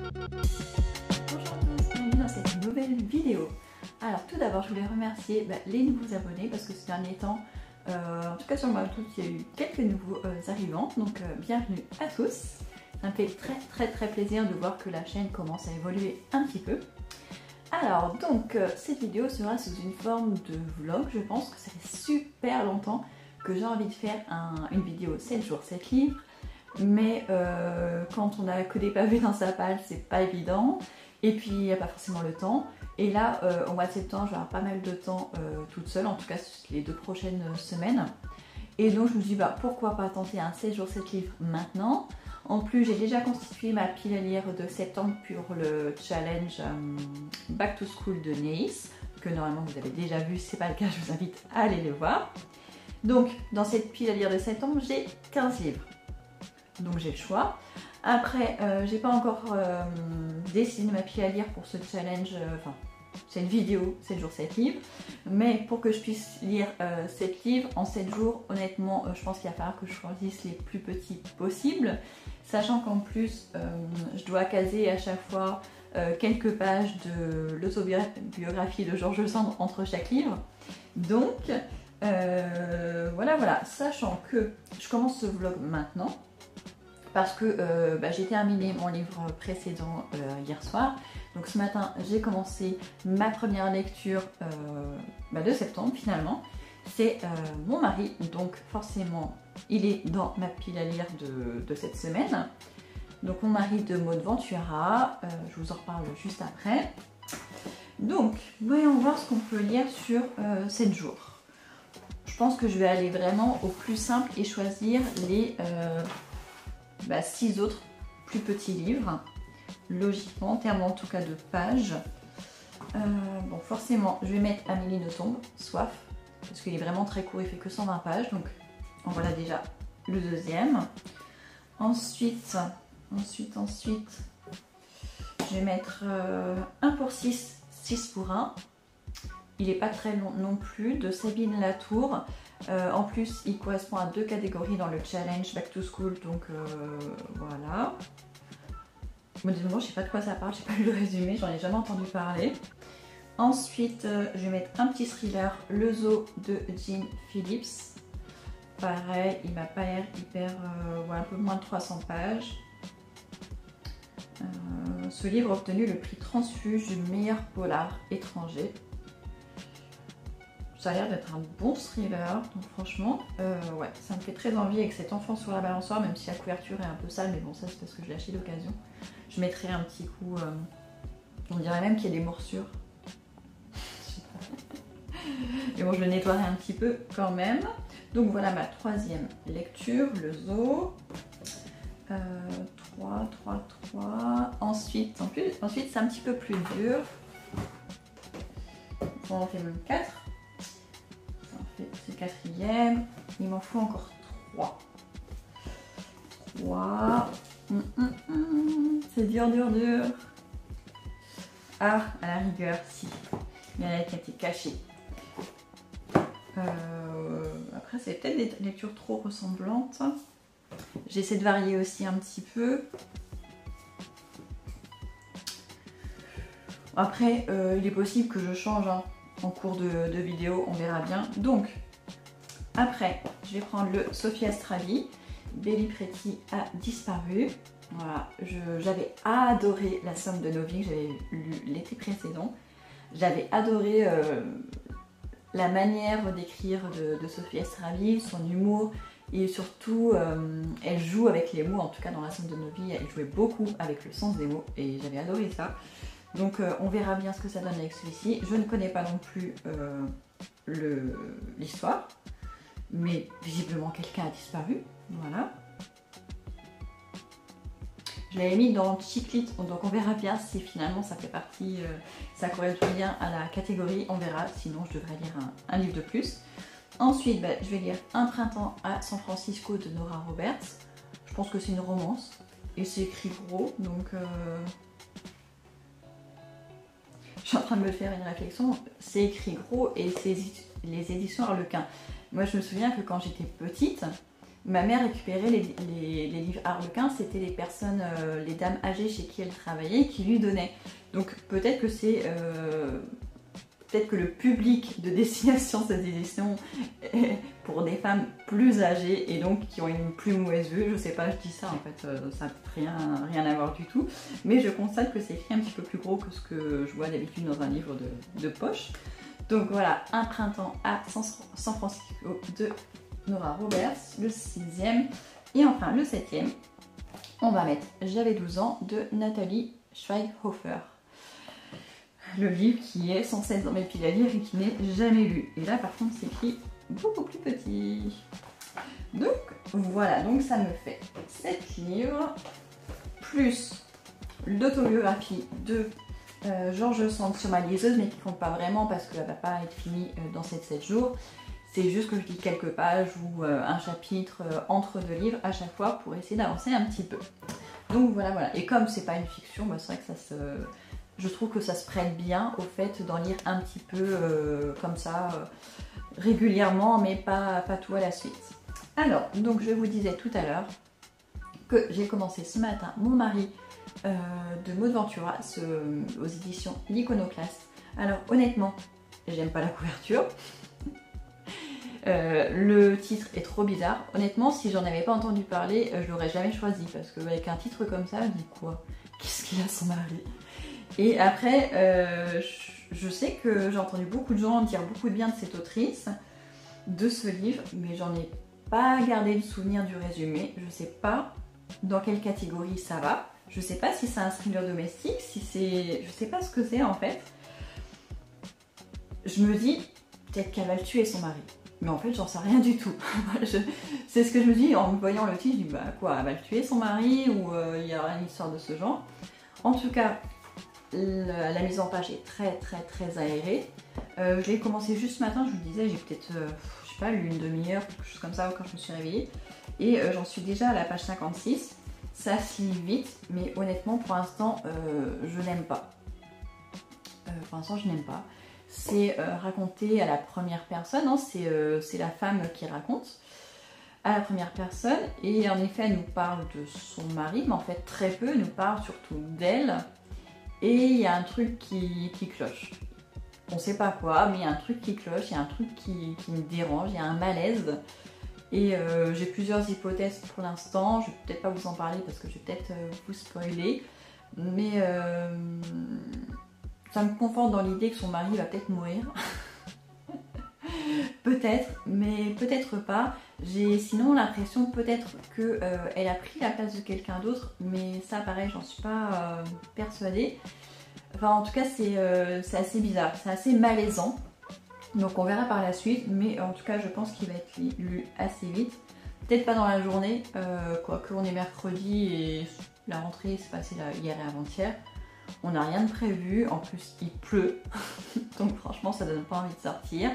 Bonjour à tous, bienvenue dans cette nouvelle vidéo. Alors tout d'abord je voulais remercier les nouveaux abonnés parce que ces derniers temps, en tout cas sur ma YouTube, il y a eu quelques nouveaux arrivants, donc bienvenue à tous. Ça me fait très plaisir de voir que la chaîne commence à évoluer un petit peu. Alors donc cette vidéo sera sous une forme de vlog, je pense que ça fait super longtemps que j'ai envie de faire une vidéo 7 jours 7 livres. Mais quand on a que des pavés dans sa palle, c'est pas évident. Et puis il n'y a pas forcément le temps. Et là, au mois de septembre, je vais avoir pas mal de temps toute seule, en tout cas les 2 prochaines semaines. Et donc je me dis pourquoi pas tenter un 7 jours 7 livres maintenant. En plus, j'ai déjà constitué ma pile à lire de septembre pour le challenge Back to School de Nice, que normalement vous avez déjà vu. Si ce n'est pas le cas, je vous invite à aller le voir. Donc dans cette pile à lire de septembre, j'ai 15 livres. Donc j'ai le choix. Après, j'ai pas encore dessiné ma pile à lire pour ce challenge, enfin cette vidéo 7 jours 7 livres. Mais pour que je puisse lire 7 livres en 7 jours, honnêtement, je pense qu'il va falloir que je choisisse les plus petits possibles. Sachant qu'en plus, je dois caser à chaque fois quelques pages de l'autobiographie de George Sand entre chaque livre. Donc voilà, sachant que je commence ce vlog maintenant. Parce que j'ai terminé mon livre précédent hier soir. Donc ce matin, j'ai commencé ma première lecture de septembre finalement. C'est mon mari, donc forcément, il est dans ma pile à lire de cette semaine. Donc mon mari de Maud Ventura, je vous en reparle juste après. Donc, voyons voir ce qu'on peut lire sur 7 jours. Je pense que je vais aller vraiment au plus simple et choisir les 6 autres plus petits livres, logiquement, en termes en tout cas de pages. Bon, forcément, je vais mettre Amélie Nothomb, Soif, parce qu'il est vraiment très court, il fait que 120 pages, donc en voilà déjà le deuxième. Ensuite, je vais mettre 1 pour 6, 6 pour 1. Il n'est pas très long non plus, de Sabine Latour. En plus, il correspond à 2 catégories dans le challenge Back to School, donc voilà. Modérément, je sais pas de quoi ça parle, j'ai pas lu le résumé, j'en ai jamais entendu parler. Ensuite, je vais mettre un petit thriller, Le Zoo de Jean Phillips. Pareil, il m'a pas l'air hyper, un peu moins de 300 pages. Ce livre a obtenu le prix Transfuge du meilleur polar étranger. Ça a l'air d'être un bon thriller, donc franchement, ouais, ça me fait très envie avec cet enfant sur la balançoire, même si la couverture est un peu sale, mais bon, ça c'est parce que je l'ai acheté d'occasion. Je mettrai un petit coup, on dirait même qu'il y a des morsures. Mais bon, je le nettoierai un petit peu quand même. Donc voilà ma 3e lecture, Le Zoo. 3. Ensuite c'est un petit peu plus dur. On en fait même 4. C'est le 4e. Il m'en faut encore 3. C'est dur. Ah, à la rigueur, si. Il y en a qui a été caché. Après, c'est peut-être des lectures trop ressemblantes. J'essaie de varier aussi un petit peu. Après, il est possible que je change en cours de vidéo, on verra bien. Donc, après, je vais prendre le Sophie Astrali. Belli Preti a disparu. Voilà, j'avais adoré La Somme de nos vies que j'avais lu l'été précédent. J'avais adoré la manière d'écrire de Sophie Astrali, son humour. Et surtout, elle joue avec les mots, en tout cas dans La Somme de nos vies, elle jouait beaucoup avec le sens des mots et j'avais adoré ça. Donc on verra bien ce que ça donne avec celui-ci. Je ne connais pas non plus l'histoire, mais visiblement quelqu'un a disparu, voilà. Je l'avais mis dans Chiclit, donc on verra bien si finalement ça fait partie, ça correspond bien à la catégorie, on verra, sinon je devrais lire un livre de plus. Ensuite, je vais lire Un printemps à San Francisco de Nora Roberts. Je pense que c'est une romance et c'est écrit gros, donc je suis en train de me faire une réflexion. C'est écrit gros et c'est les éditions Harlequin. Moi, je me souviens que quand j'étais petite, ma mère récupérait les livres Harlequin, c'était les personnes, les dames âgées chez qui elle travaillait qui lui donnaient. Donc peut-être que c'est... peut-être que le public de destination de cette édition est pour des femmes plus âgées et donc qui ont une plus mauvaise vue. Je sais pas, je dis ça en fait, ça n'a rien à voir du tout. Mais je constate que c'est écrit un petit peu plus gros que ce que je vois d'habitude dans un livre de poche. Donc voilà, Un printemps à San Francisco de Nora Roberts, le 6e. Et enfin le 7e, on va mettre J'avais 12 ans de Nathalie Schweighofer. Le livre qui est censé être dans mes piles à lire et qui n'est jamais lu. Et là par contre c'est écrit beaucoup plus petit. Donc voilà, donc ça me fait 7 livres, plus l'autobiographie de George Sand sur ma liseuse, mais qui ne compte pas vraiment parce qu'elle ne va pas être finie dans ces 7 jours. C'est juste que je lis quelques pages ou un chapitre entre deux livres à chaque fois pour essayer d'avancer un petit peu. Donc voilà. Et comme c'est pas une fiction, bah, c'est vrai que je trouve que ça se prête bien au fait d'en lire un petit peu comme ça, régulièrement, mais pas tout à la suite. Alors, donc je vous disais tout à l'heure que j'ai commencé ce matin Mon mari de Maud Ventura aux éditions L'Iconoclaste. Alors honnêtement, j'aime pas la couverture. Le titre est trop bizarre. Honnêtement, si j'en avais pas entendu parler, je l'aurais jamais choisi parce qu'avec un titre comme ça, je dis quoi? Qu'est-ce qu'il a son mari? Et après, je sais que j'ai entendu beaucoup de gens dire beaucoup de bien de cette autrice, de ce livre, mais j'en ai pas gardé le souvenir du résumé. Je sais pas dans quelle catégorie ça va. Je sais pas si c'est un thriller domestique, si c'est... Je sais pas ce que c'est en fait. Je me dis, peut-être qu'elle va le tuer son mari. Mais en fait, j'en sais rien du tout. C'est ce que je me dis en me voyant le titre. Je dis, bah quoi, elle va le tuer son mari ou il y aura une histoire de ce genre. En tout cas, la mise en page est très aérée. Je l'ai commencé juste ce matin, je vous disais, j'ai peut-être, je sais pas, lu une demi-heure, quelque chose comme ça quand je me suis réveillée. Et j'en suis déjà à la page 56. Ça se lit vite, mais honnêtement, pour l'instant, je n'aime pas. C'est raconté à la première personne, hein, c'est la femme qui raconte à la première personne. Et en effet, elle nous parle de son mari, mais en fait très peu, elle nous parle surtout d'elle. Et il y a un truc qui cloche. On sait pas quoi, mais il y a un truc qui cloche, il y a un truc qui me dérange, il y a un malaise. Et j'ai plusieurs hypothèses pour l'instant. Je vais peut-être pas vous en parler parce que je vais peut-être vous spoiler. Mais ça me conforte dans l'idée que son mari va peut-être mourir. Peut-être, mais peut-être pas. J'ai sinon l'impression peut-être qu'elle a pris la place de quelqu'un d'autre, mais ça pareil, j'en suis pas persuadée. Enfin en tout cas c'est assez bizarre, c'est assez malaisant. Donc on verra par la suite, mais en tout cas je pense qu'il va être lu assez vite. Peut-être pas dans la journée, quoique on est mercredi et la rentrée s'est passée hier et avant-hier. On n'a rien de prévu, en plus il pleut, donc franchement ça donne pas envie de sortir.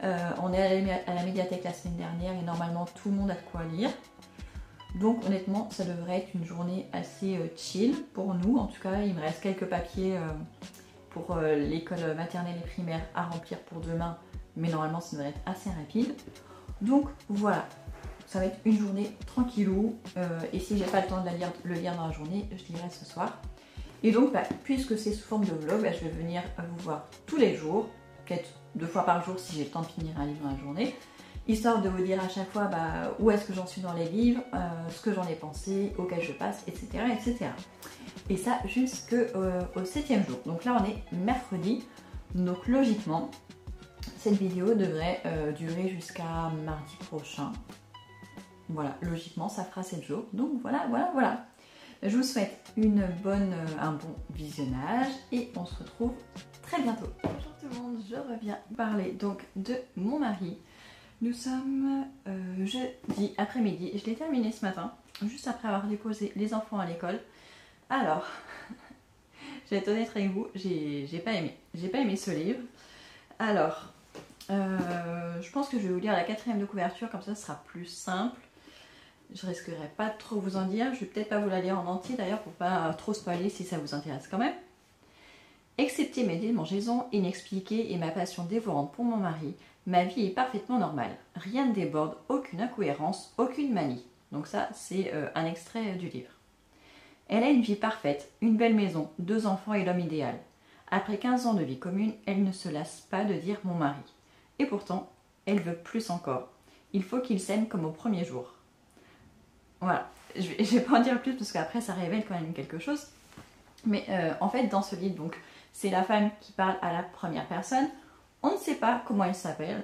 On est à la médiathèque la semaine dernière et normalement tout le monde a de quoi lire. Donc honnêtement ça devrait être une journée assez chill pour nous. En tout cas il me reste quelques papiers pour l'école maternelle et primaire à remplir pour demain, mais normalement ça devrait être assez rapide. Donc voilà, ça va être une journée tranquillou, et si j'ai pas le temps de le lire dans la journée, je lirai ce soir. Et donc puisque c'est sous forme de vlog, je vais venir vous voir tous les jours, peut-être 2 fois par jour si j'ai le temps de finir un livre dans la journée, histoire de vous dire à chaque fois où est-ce que j'en suis dans les livres, ce que j'en ai pensé, auquel je passe, etc. etc. Et ça jusqu'au 7e jour. Donc là on est mercredi, donc logiquement cette vidéo devrait durer jusqu'à mardi prochain. Voilà, logiquement ça fera 7 jours. Donc voilà. Je vous souhaite un bon visionnage et on se retrouve très bientôt. Bonjour tout le monde, je reviens parler donc de mon mari. Nous sommes jeudi après-midi, je l'ai terminé ce matin, juste après avoir déposé les enfants à l'école. Alors, je vais être honnête avec vous, j'ai pas aimé ce livre. Alors, je pense que je vais vous lire la 4e de couverture, comme ça ce sera plus simple. Je risquerai pas de trop vous en dire, je vais peut-être pas vous la lire en entier d'ailleurs pour pas trop spoiler si ça vous intéresse quand même. Excepté mes démangeaisons inexpliquées et ma passion dévorante pour mon mari, ma vie est parfaitement normale. Rien ne déborde, aucune incohérence, aucune manie. Donc ça, c'est un extrait du livre. Elle a une vie parfaite, une belle maison, 2 enfants et l'homme idéal. Après 15 ans de vie commune, elle ne se lasse pas de dire mon mari. Et pourtant, elle veut plus encore. Il faut qu'ils s'aiment comme au premier jour. Voilà, je vais pas en dire plus parce qu'après ça révèle quand même quelque chose. Mais en fait, dans ce livre, donc, c'est la femme qui parle à la première personne. On ne sait pas comment elle s'appelle,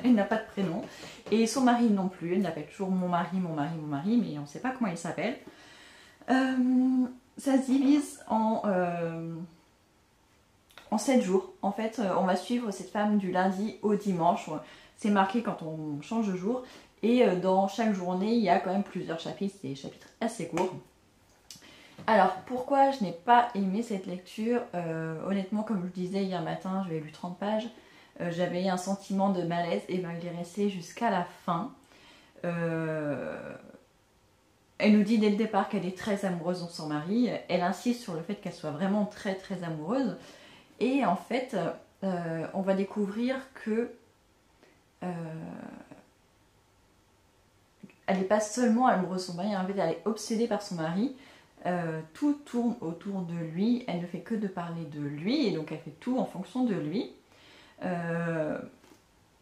elle n'a pas de prénom. Et son mari non plus, elle l'appelle toujours mon mari, mon mari, mon mari, mais on ne sait pas comment il s'appelle. Ça se divise en 7 jours. En fait, on va suivre cette femme du lundi au dimanche. C'est marqué quand on change de jour. Et dans chaque journée, il y a quand même plusieurs chapitres. C'est des chapitres assez courts. Alors, pourquoi je n'ai pas aimé cette lecture honnêtement, comme je disais hier matin, j'avais lu 30 pages. J'avais un sentiment de malaise et ben, il est resté jusqu'à la fin. Elle nous dit dès le départ qu'elle est très amoureuse de son mari. Elle insiste sur le fait qu'elle soit vraiment très très amoureuse. Et en fait, on va découvrir que elle n'est pas seulement amoureuse de son mari, en fait, elle est obsédée par son mari. Tout tourne autour de lui. Elle ne fait que de parler de lui et donc elle fait tout en fonction de lui.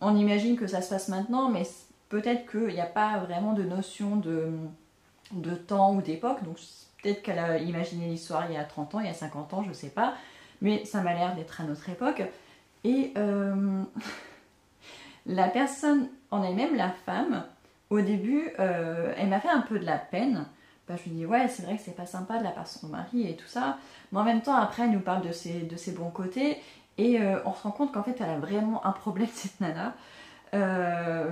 On imagine que ça se passe maintenant, mais peut-être qu'il n'y a pas vraiment de notion de temps ou d'époque. Donc peut-être qu'elle a imaginé l'histoire il y a 30 ans, il y a 50 ans, je ne sais pas. Mais ça m'a l'air d'être à notre époque. Et la personne en elle-même, la femme, au début, elle m'a fait un peu de la peine. Ben, je lui dis, ouais, c'est vrai que c'est pas sympa de la part de son mari et tout ça. Mais en même temps, après, elle nous parle de ses bons côtés. Et on se rend compte qu'en fait, elle a vraiment un problème, cette nana.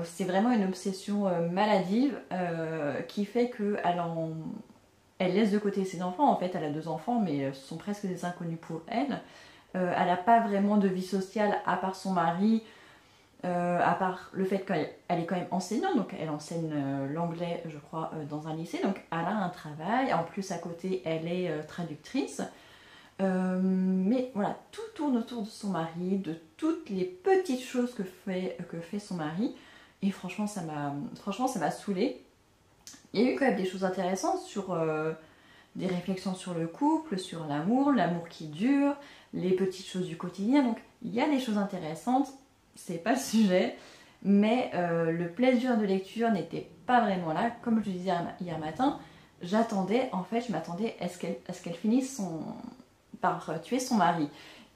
C'est vraiment une obsession maladive qui fait qu'elle elle laisse de côté ses enfants. En fait, elle a 2 enfants, mais ce sont presque des inconnus pour elle. Elle n'a pas vraiment de vie sociale à part son mari, à part le fait qu'elle est quand même enseignante. Donc, elle enseigne l'anglais, je crois, dans un lycée. Donc, elle a un travail. En plus, à côté, elle est traductrice. Mais voilà, tout tourne autour de son mari, de toutes les petites choses que fait son mari. Et franchement, ça m'a saoulée. Il y a eu quand même des choses intéressantes sur des réflexions sur le couple, sur l'amour qui dure, les petites choses du quotidien. Donc il y a des choses intéressantes, c'est pas le sujet, mais le plaisir de lecture n'était pas vraiment là. Comme je disais hier matin, je m'attendais à ce qu'elle finisse par tuer son mari.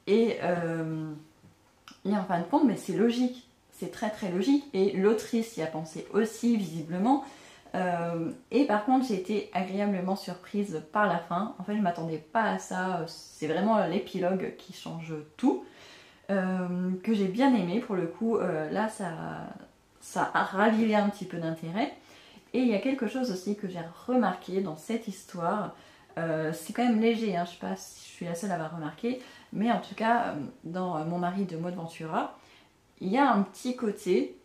Et en fin de compte, mais c'est logique, c'est très très logique. Et l'autrice y a pensé aussi, visiblement. Et par contre, j'ai été agréablement surprise par la fin. En fait, je ne m'attendais pas à ça. C'est vraiment l'épilogue qui change tout. Que j'ai bien aimé pour le coup. Là, ça a ravivé un petit peu d'intérêt. Et il y a quelque chose aussi que j'ai remarqué dans cette histoire. C'est quand même léger, hein, je ne sais pas si je suis la seule à avoir remarqué, mais en tout cas, dans Mon mari de Maud Ventura, il y a un petit côté,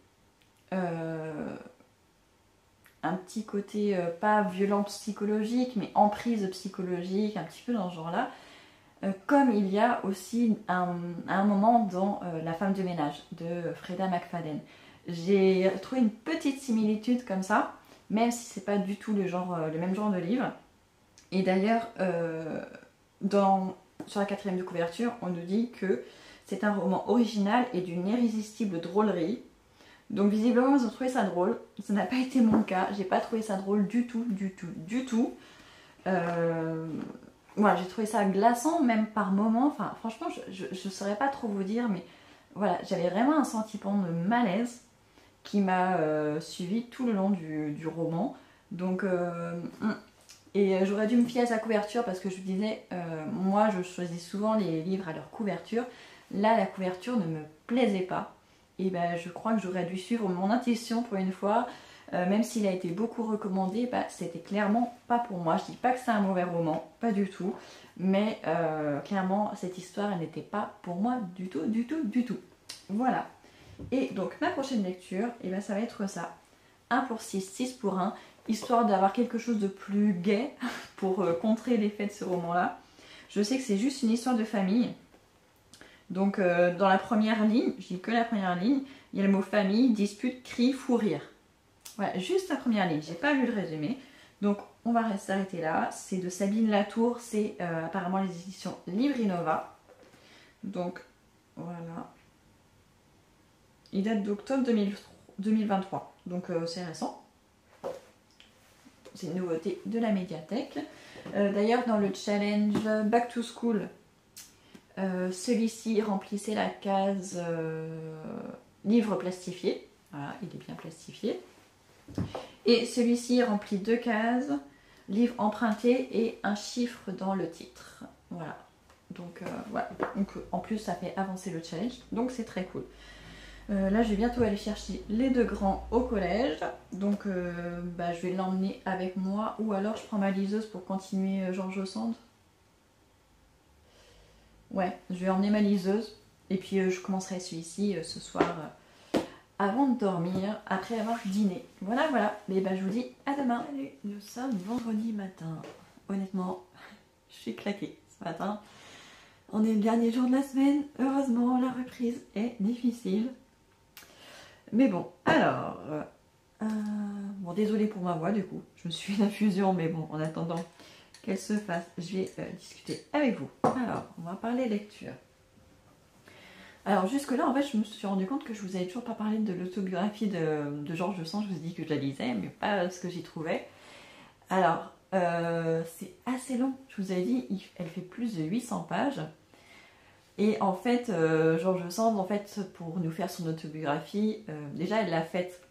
pas violence psychologique, mais emprise psychologique, un petit peu dans ce genre-là, comme il y a aussi un moment dans La femme de ménage de Freda McFadden. J'ai trouvé une petite similitude comme ça, même si c'est pas du tout le même genre de livre. Et d'ailleurs, sur la 4e de couverture, on nous dit que c'est un roman original et d'une irrésistible drôlerie. Donc visiblement, ils ont trouvé ça drôle. Ça n'a pas été mon cas. J'ai pas trouvé ça drôle du tout. Voilà, j'ai trouvé ça glaçant, même par moments. Enfin, franchement, je saurais pas trop vous dire, mais voilà, j'avais vraiment un sentiment de malaise qui m'a suivi tout le long du roman. Donc, et j'aurais dû me fier à sa couverture parce que je vous disais, moi je choisis souvent les livres à leur couverture. Là, la couverture ne me plaisait pas. Et ben, je crois que j'aurais dû suivre mon intuition pour une fois. Même s'il a été beaucoup recommandé, bah, c'était clairement pas pour moi. Je dis pas que c'est un mauvais roman, pas du tout. Mais clairement, cette histoire, elle n'était pas pour moi du tout. Voilà. Et donc, ma prochaine lecture, et ben, ça va être ça. 1 pour 6, 6 pour 1. Histoire d'avoir quelque chose de plus gai pour contrer l'effet de ce roman-là. Je sais que c'est juste une histoire de famille. Donc dans la première ligne, je dis que la première ligne, il y a le mot famille, dispute, cri, fou rire. Voilà, juste la première ligne, j'ai pas lu le résumé. Donc on va s'arrêter là. C'est de Sabine Latour, c'est apparemment les éditions Livrinova. Donc voilà. Il date d'octobre 2023, donc c'est récent. C'est une nouveauté de la médiathèque. D'ailleurs, dans le challenge Back to School, celui-ci remplissait la case livre plastifié. Voilà, il est bien plastifié. Et celui-ci remplit 2 cases, livre emprunté et un chiffre dans le titre. Voilà. Donc voilà. Donc, en plus, ça fait avancer le challenge. Donc c'est très cool. Là, je vais bientôt aller chercher les 2 grands au collège. Donc, je vais l'emmener avec moi. Ou alors, je prends ma liseuse pour continuer George Sand. Ouais, je vais emmener ma liseuse. Et puis, je commencerai celui-ci ce soir avant de dormir, après avoir dîné. Voilà, voilà. Mais je vous dis à demain. Allez, nous sommes vendredi matin. Honnêtement, je suis claquée ce matin. On est le dernier jour de la semaine. Heureusement, la reprise est difficile. Mais bon, alors, bon, désolée pour ma voix du coup, je me suis fait une infusion, mais bon, en attendant qu'elle se fasse, je vais discuter avec vous. Alors, on va parler lecture. Alors jusque là, en fait, je me suis rendu compte que je vous avais toujours pas parlé de l'autobiographie de George Sand. Je vous ai dit que je la lisais, mais pas ce que j'y trouvais. Alors, c'est assez long, je vous avais dit, elle fait plus de 800 pages. Et en fait, George Sand, en fait, pour nous faire son autobiographie, déjà elle l'a faite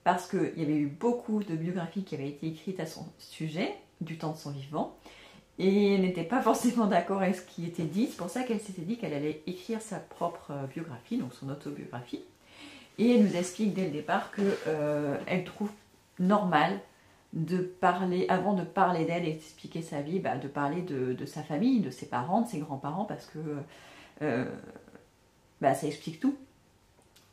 parce qu'il y avait eu beaucoup de biographies qui avaient été écrites à son sujet, du temps de son vivant, et elle n'était pas forcément d'accord avec ce qui était dit. C'est pour ça qu'elle s'était dit qu'elle allait écrire sa propre biographie, donc son autobiographie. Et elle nous explique dès le départ qu'elle trouve normal de parler, avant de parler d'elle et d'expliquer sa vie, de parler de sa famille, de ses parents, de ses grands-parents, parce que ça explique tout.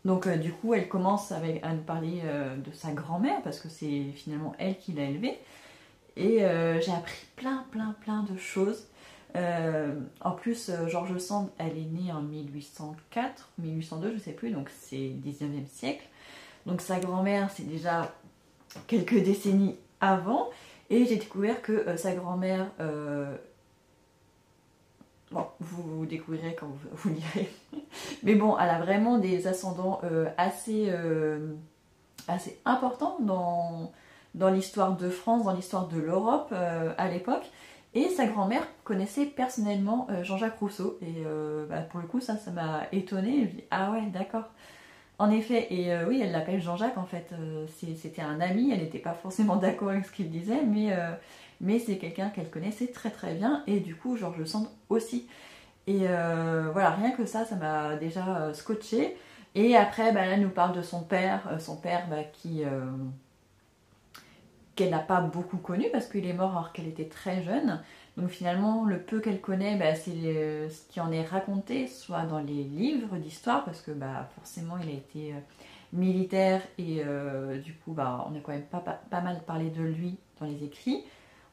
Donc du coup elle commence à nous parler de sa grand-mère parce que c'est finalement elle qui l'a élevée, et j'ai appris plein de choses. En plus, George Sand, elle est née en 1804, 1802, je sais plus, donc c'est 19e siècle. Donc sa grand-mère, c'est déjà quelques décennies avant, et j'ai découvert que sa grand-mère bon, vous découvrirez quand vous lirez. Mais bon, elle a vraiment des ascendants assez importants dans l'histoire de France, dans l'histoire de l'Europe à l'époque. Et sa grand-mère connaissait personnellement Jean-Jacques Rousseau. Et pour le coup, ça m'a étonnée. Je me dis, ah ouais, d'accord. En effet, et oui, elle l'appelle Jean-Jacques en fait. C'était un ami, elle n'était pas forcément d'accord avec ce qu'il disait, mais c'est quelqu'un qu'elle connaissait très bien, et du coup George Sand aussi. Et voilà, rien que ça m'a déjà scotché. Et après, là, elle nous parle de son père qu'elle n'a pas beaucoup connu parce qu'il est mort alors qu'elle était très jeune. Donc finalement, le peu qu'elle connaît, c'est ce qui en est raconté, soit dans les livres d'histoire, parce que forcément il a été militaire, et du coup on a quand même pas mal parlé de lui dans les écrits,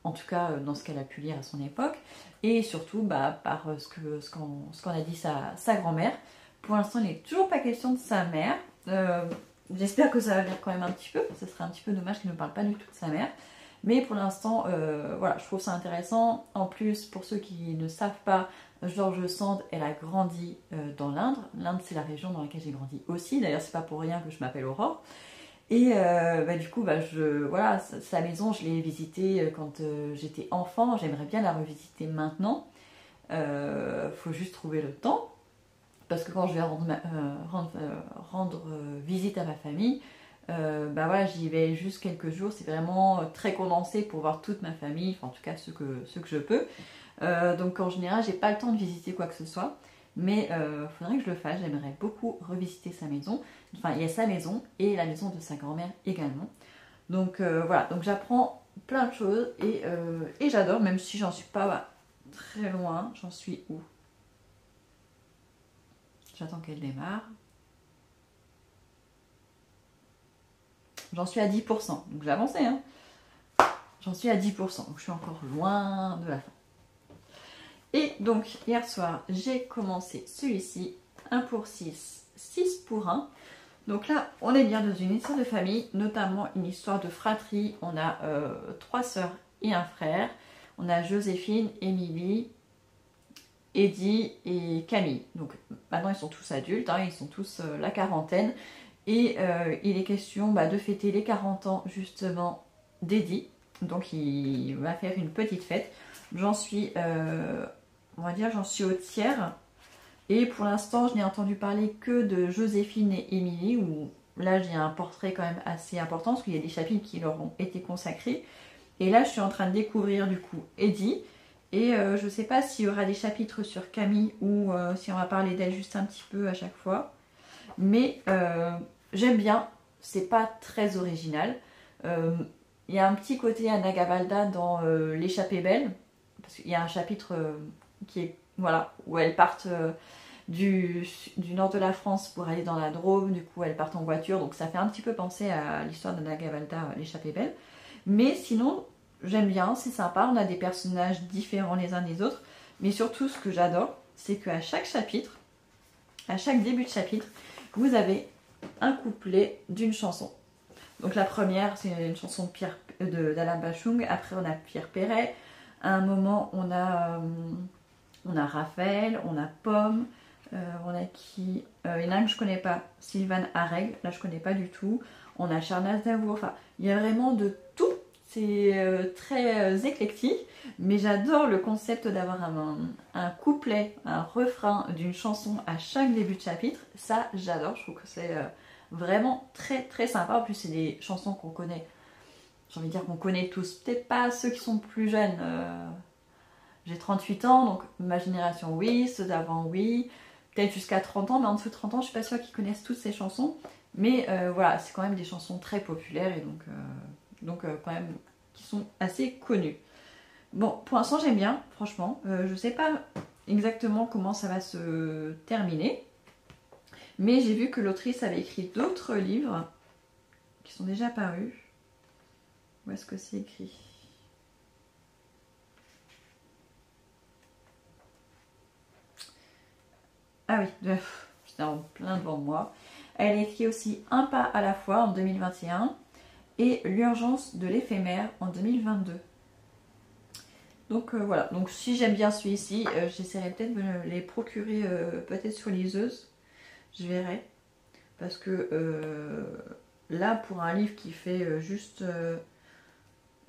en tout cas dans ce qu'elle a pu lire à son époque, et surtout par ce qu'on a dit sa grand-mère. Pour l'instant, il n'est toujours pas question de sa mère. J'espère que ça va venir quand même un petit peu. Ce serait un petit peu dommage qu'il ne parle pas du tout de sa mère. Mais pour l'instant, voilà, je trouve ça intéressant. En plus, pour ceux qui ne savent pas, George Sand, elle a grandi dans l'Inde. L'Inde, c'est la région dans laquelle j'ai grandi aussi. D'ailleurs, c'est pas pour rien que je m'appelle Aurore. Et du coup, voilà, sa maison, je l'ai visitée quand j'étais enfant. J'aimerais bien la revisiter maintenant. Faut juste trouver le temps. Parce que quand je vais rendre visite à ma famille, voilà, j'y vais juste quelques jours. C'est vraiment très condensé pour voir toute ma famille, enfin en tout cas ceux que je peux. Donc en général, j'ai pas le temps de visiter quoi que ce soit. Mais il faudrait que je le fasse. J'aimerais beaucoup revisiter sa maison. Enfin, il y a sa maison et la maison de sa grand-mère également. Donc voilà, donc j'apprends plein de choses, et j'adore, même si j'en suis pas très loin. J'en suis où? J'attends qu'elle démarre. J'en suis à 10%, donc j'ai avancé, hein. J'en suis à 10%, donc je suis encore loin de la fin. Et donc, hier soir, j'ai commencé celui-ci, 1 pour 6, 6 pour 1. Donc là, on est bien dans une histoire de famille, notamment une histoire de fratrie. On a 3 sœurs et un frère. On a Joséphine, Émilie, Eddie et Camille. Donc maintenant, ils sont tous adultes, hein, ils sont tous la quarantaine. Et il est question de fêter les 40 ans justement d'Eddie. Donc il va faire une petite fête. J'en suis, on va dire, j'en suis au tiers. Et pour l'instant, je n'ai entendu parler que de Joséphine et Émilie, où là j'ai un portrait quand même assez important, parce qu'il y a des chapitres qui leur ont été consacrés. Et là, je suis en train de découvrir du coup Eddie. Et je ne sais pas s'il y aura des chapitres sur Camille, ou si on va parler d'elle juste un petit peu à chaque fois. Mais j'aime bien, c'est pas très original. Il y a un petit côté Anna Gavalda dans L'échappée belle, parce qu'il y a un chapitre qui est, voilà, où elles partent du nord de la France pour aller dans la Drôme, du coup elles partent en voiture, donc ça fait un petit peu penser à l'histoire d'Anna Gavalda, L'échappée belle. Mais sinon, j'aime bien, c'est sympa, on a des personnages différents les uns des autres, mais surtout ce que j'adore, c'est qu'à chaque chapitre, à chaque début de chapitre, vous avez un couplet d'une chanson. Donc la première, c'est une chanson d'Alain Bachung. Après, on a Pierre Perret. À un moment, on a Raphaël, on a Pomme. On a qui il y en a un que je connais pas, Sylvane Areg. Là, je connais pas du tout. On a Charles Aznavour. Enfin, il y a vraiment de tout. C'est très éclectique. Mais j'adore le concept d'avoir un couplet, un refrain d'une chanson à chaque début de chapitre. Ça, j'adore. Je trouve que c'est vraiment très très sympa. En plus, c'est des chansons qu'on connaît. J'ai envie de dire qu'on connaît tous. Peut-être pas ceux qui sont plus jeunes. J'ai 38 ans, donc ma génération, oui. Ceux d'avant, oui. Peut-être jusqu'à 30 ans, mais en dessous de 30 ans, je suis pas sûre qu'ils connaissent toutes ces chansons. Mais voilà, c'est quand même des chansons très populaires et donc quand même qui sont assez connues. Bon, pour l'instant, j'aime bien, franchement. Je sais pas exactement comment ça va se terminer. Mais j'ai vu que l'autrice avait écrit d'autres livres qui sont déjà parus. Où est-ce que c'est écrit ? Ah oui, j'étais en plein devant moi. Elle a écrit aussi Un pas à la fois en 2021 et L'urgence de l'éphémère en 2022. Donc voilà, donc si j'aime bien celui-ci, j'essaierai peut-être de me les procurer peut-être sur liseuse. Je verrai. Parce que là, pour un livre qui fait juste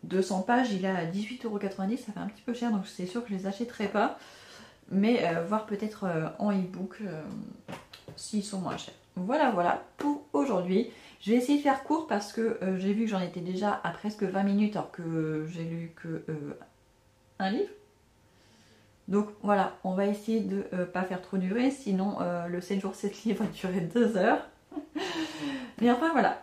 200 pages, il est à 18,90 €, ça fait un petit peu cher, donc c'est sûr que je les achèterai pas. Mais voir peut-être en e-book s'ils sont moins chers. Voilà pour aujourd'hui. Je vais essayer de faire court parce que j'ai vu que j'en étais déjà à presque 20 minutes alors que j'ai lu que un livre. Donc voilà, on va essayer de pas faire trop durer, sinon le 7 jours 7 livres va durer 2 heures. Mais enfin voilà,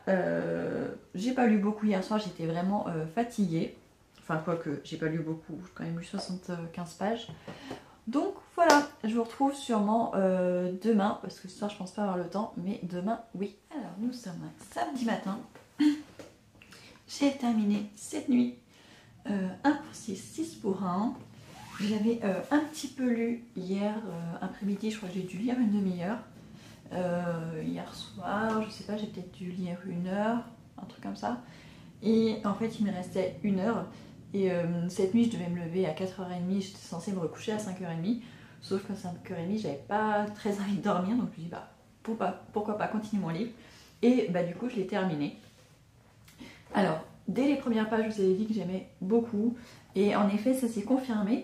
j'ai pas lu beaucoup hier soir, j'étais vraiment fatiguée. Enfin quoique, j'ai pas lu beaucoup, j'ai quand même lu 75 pages. Donc voilà, je vous retrouve sûrement demain, parce que ce soir je pense pas avoir le temps, mais demain oui. Alors nous sommes un samedi matin. J'ai terminé cette nuit 1 pour 6, 6 pour 1. J'avais un petit peu lu hier après-midi, je crois que j'ai dû lire une demi-heure. Hier soir, je sais pas, j'ai peut-être dû lire 1 heure, un truc comme ça. Et en fait, il me restait 1 heure. Et cette nuit, je devais me lever à 4h30, j'étais censée me recoucher à 5h30. Sauf qu'à 5h30, j'avais pas très envie de dormir, donc je me dis, pourquoi pas continuer mon livre. Et du coup, je l'ai terminé. Alors, dès les premières pages, je vous avais dit que j'aimais beaucoup. Et en effet, ça s'est confirmé.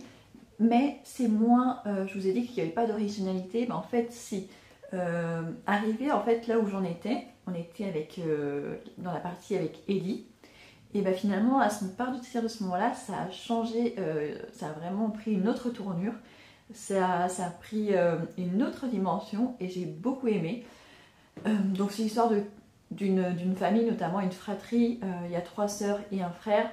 Mais c'est moins, je vous ai dit qu'il n'y avait pas d'originalité, mais en fait si. Arrivé en fait là où j'en étais, on était avec, dans la partie avec Eddie, et finalement à partir de ce moment-là, ça a changé, ça a vraiment pris une autre tournure, ça a pris une autre dimension et j'ai beaucoup aimé. Donc c'est l'histoire d'une famille, notamment une fratrie, il y a 3 sœurs et un frère.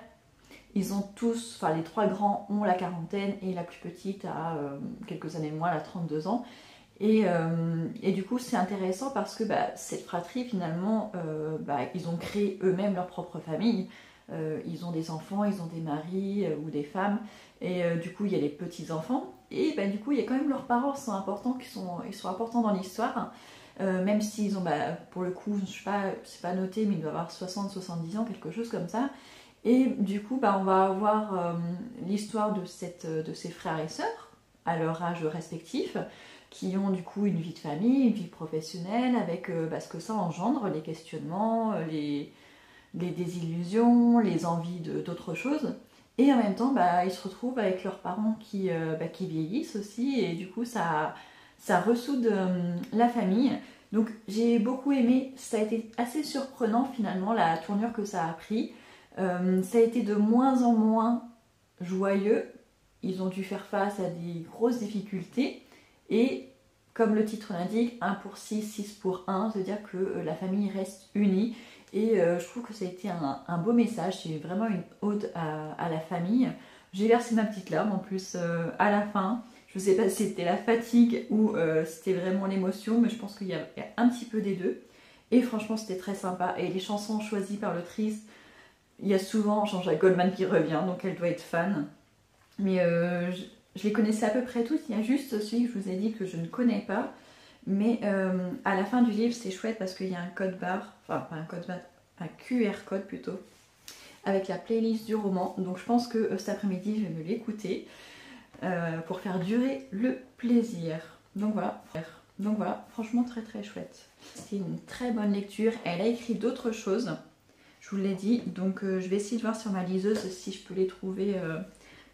Ils ont tous, enfin les 3 grands ont la quarantaine et la plus petite a quelques années de moins, elle a 32 ans. Et du coup c'est intéressant parce que cette fratrie finalement, ils ont créé eux-mêmes leur propre famille. ils ont des enfants, ils ont des maris ou des femmes, et du coup il y a les petits-enfants, et du coup il y a quand même leurs parents qui sont importants, ils sont importants dans l'histoire, même s'ils ont, pour le coup, je sais pas, c'est pas noté, mais ils doivent avoir 60-70 ans, quelque chose comme ça. Et du coup, on va avoir l'histoire de ces frères et sœurs, à leur âge respectif, qui ont du coup une vie de famille, une vie professionnelle, avec ce que ça engendre, les questionnements, les désillusions, les envies d'autres choses. Et en même temps, ils se retrouvent avec leurs parents qui vieillissent aussi, et du coup, ça ressoude la famille. Donc j'ai beaucoup aimé, ça a été assez surprenant finalement la tournure que ça a pris. Ça a été de moins en moins joyeux, ils ont dû faire face à des grosses difficultés, et comme le titre l'indique, 1 pour 6, 6 pour 1, c'est-à-dire que la famille reste unie, et je trouve que ça a été un beau message, c'est vraiment une ode à la famille. J'ai versé ma petite larme en plus à la fin. Je ne sais pas si c'était la fatigue ou c'était vraiment l'émotion, mais je pense qu'il y a un petit peu des deux. Et franchement, c'était très sympa. Et les chansons choisies par l'autrice, il y a souvent Jean-Jacques Goldman qui revient, donc elle doit être fan. Mais je les connaissais à peu près toutes. Il y a juste celui que je vous ai dit que je ne connais pas. Mais à la fin du livre, c'est chouette parce qu'il y a un code barre, enfin pas un code barre, un QR code plutôt, avec la playlist du roman. Donc je pense que cet après-midi, je vais me l'écouter. Pour faire durer le plaisir. Donc voilà, franchement très très chouette. C'est une très bonne lecture. Elle a écrit d'autres choses, je vous l'ai dit, donc je vais essayer de voir sur ma liseuse si je peux les trouver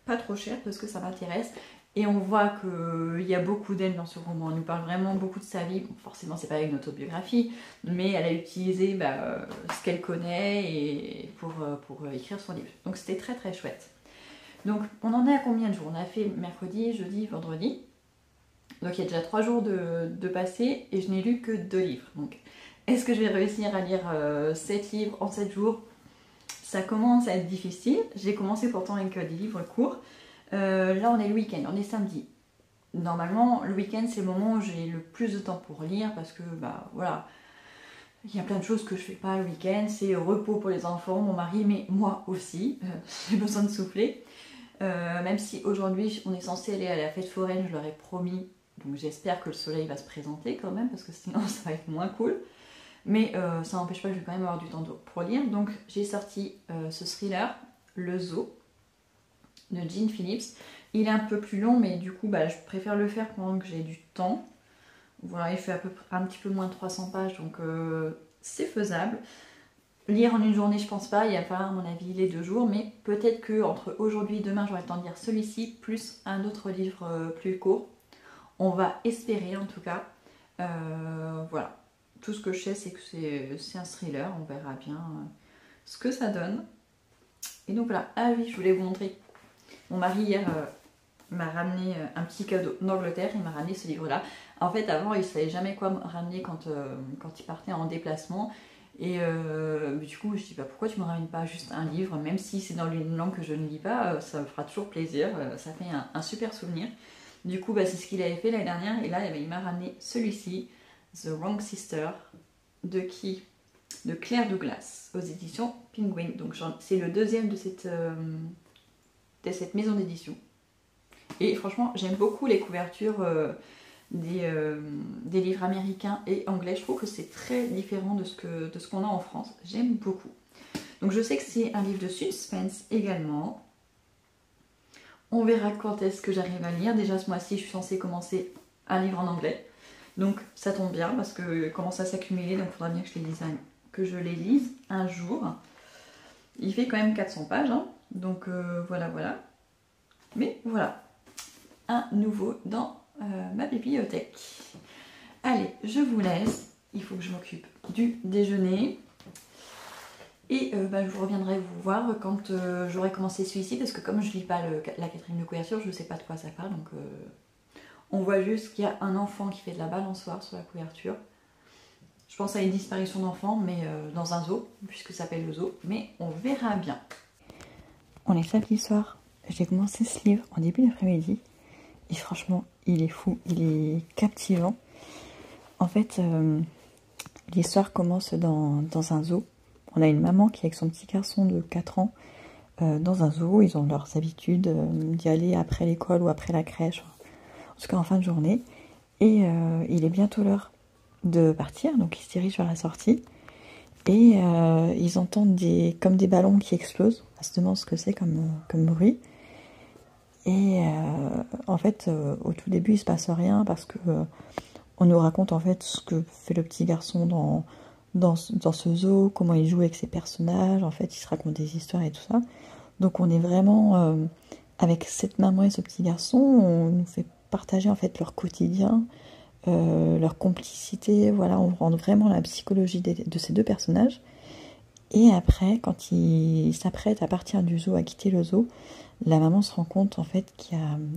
pas trop chères parce que ça m'intéresse. Et on voit qu'il y a beaucoup d'elle dans ce roman. Elle nous parle vraiment beaucoup de sa vie. Bon, forcément, c'est pas une autobiographie, mais elle a utilisé ce qu'elle connaît et pour écrire son livre. Donc c'était très très chouette. Donc on en est à combien de jours? On a fait mercredi, jeudi, vendredi. Donc il y a déjà 3 jours de passé et je n'ai lu que 2 livres. Donc est-ce que je vais réussir à lire 7 livres en 7 jours? Ça commence à être difficile. J'ai commencé pourtant avec des livres courts. Là on est le week-end, on est samedi. Normalement le week-end c'est le moment où j'ai le plus de temps pour lire parce que voilà. Il y a plein de choses que je fais pas le week-end. C'est repos pour les enfants, mon mari, mais moi aussi. J'ai besoin de souffler. Même si aujourd'hui on est censé aller à la fête foraine, je leur ai promis, donc j'espère que le soleil va se présenter quand même, parce que sinon ça va être moins cool. Mais ça n'empêche pas que je vais quand même avoir du temps pour lire. Donc j'ai sorti ce thriller, Le Zoo, de Jean Phillips. Il est un peu plus long, mais du coup je préfère le faire pendant que j'ai du temps. Voilà, il fait un petit peu moins de 300 pages, donc c'est faisable. Lire en une journée, je pense pas, il va falloir à mon avis les 2 jours, mais peut-être que entre aujourd'hui et demain, j'aurai le temps de lire celui-ci, plus un autre livre plus court. On va espérer en tout cas. Voilà, tout ce que je sais, c'est que c'est un thriller, on verra bien ce que ça donne. Et donc voilà, ah oui, je voulais vous montrer. Mon mari hier m'a ramené un petit cadeau d'Angleterre, il m'a ramené ce livre-là. En fait, avant, il ne savait jamais quoi me ramener quand il partait en déplacement. Et du coup, je dis pourquoi tu ne me ramènes pas juste un livre, même si c'est dans une langue que je ne lis pas, ça me fera toujours plaisir, ça fait un super souvenir. Du coup, c'est ce qu'il avait fait l'année dernière, et là, il m'a ramené celui-ci, The Wrong Sister, de qui? De Claire Douglas, aux éditions Penguin. Donc c'est le deuxième de cette maison d'édition. Et franchement, j'aime beaucoup les couvertures des livres américains et anglais. Je trouve que c'est très différent de ce qu'on a en France. J'aime beaucoup. Donc je sais que c'est un livre de suspense également. On verra quand est-ce que j'arrive à lire. Déjà ce mois-ci, je suis censée commencer un livre en anglais. Donc ça tombe bien parce que commence à s'accumuler. Donc il faudra bien que je les lise un jour. Il fait quand même 400 pages. Hein. Donc voilà. Mais voilà. Un nouveau dans ma bibliothèque. Allez, je vous laisse. Il faut que je m'occupe du déjeuner. Et je reviendrai vous voir quand j'aurai commencé celui-ci. Parce que comme je lis pas la 4e de couverture, je ne sais pas de quoi ça parle. Donc on voit juste qu'il y a un enfant qui fait de la balançoire sur la couverture. Je pense à une disparition d'enfant, mais dans un zoo, puisque ça s'appelle le zoo. Mais on verra bien. On est samedi soir. J'ai commencé ce livre en début d'après-midi. Et franchement, il est fou, il est captivant. En fait, l'histoire commence dans un zoo. on a une maman qui est avec son petit garçon de 4 ans dans un zoo. Ils ont leurs habitudes d'y aller après l'école ou après la crèche, en tout cas en fin de journée. Et il est bientôt l'heure de partir, donc ils se dirigent vers la sortie. Et ils entendent comme des ballons qui explosent. On se demande ce que c'est comme bruit. Et en fait, au tout début, il se passe rien parce que on nous raconte en fait ce que fait le petit garçon dans ce zoo, comment il joue avec ses personnages. En fait, il se raconte des histoires et tout ça. Donc, on est vraiment avec cette maman et ce petit garçon. On nous fait partager en fait leur quotidien, leur complicité. Voilà, on rentre vraiment la psychologie de ces deux personnages. Et après, quand ils s'apprêtent à partir du zoo, à quitter le zoo, la maman se rend compte en fait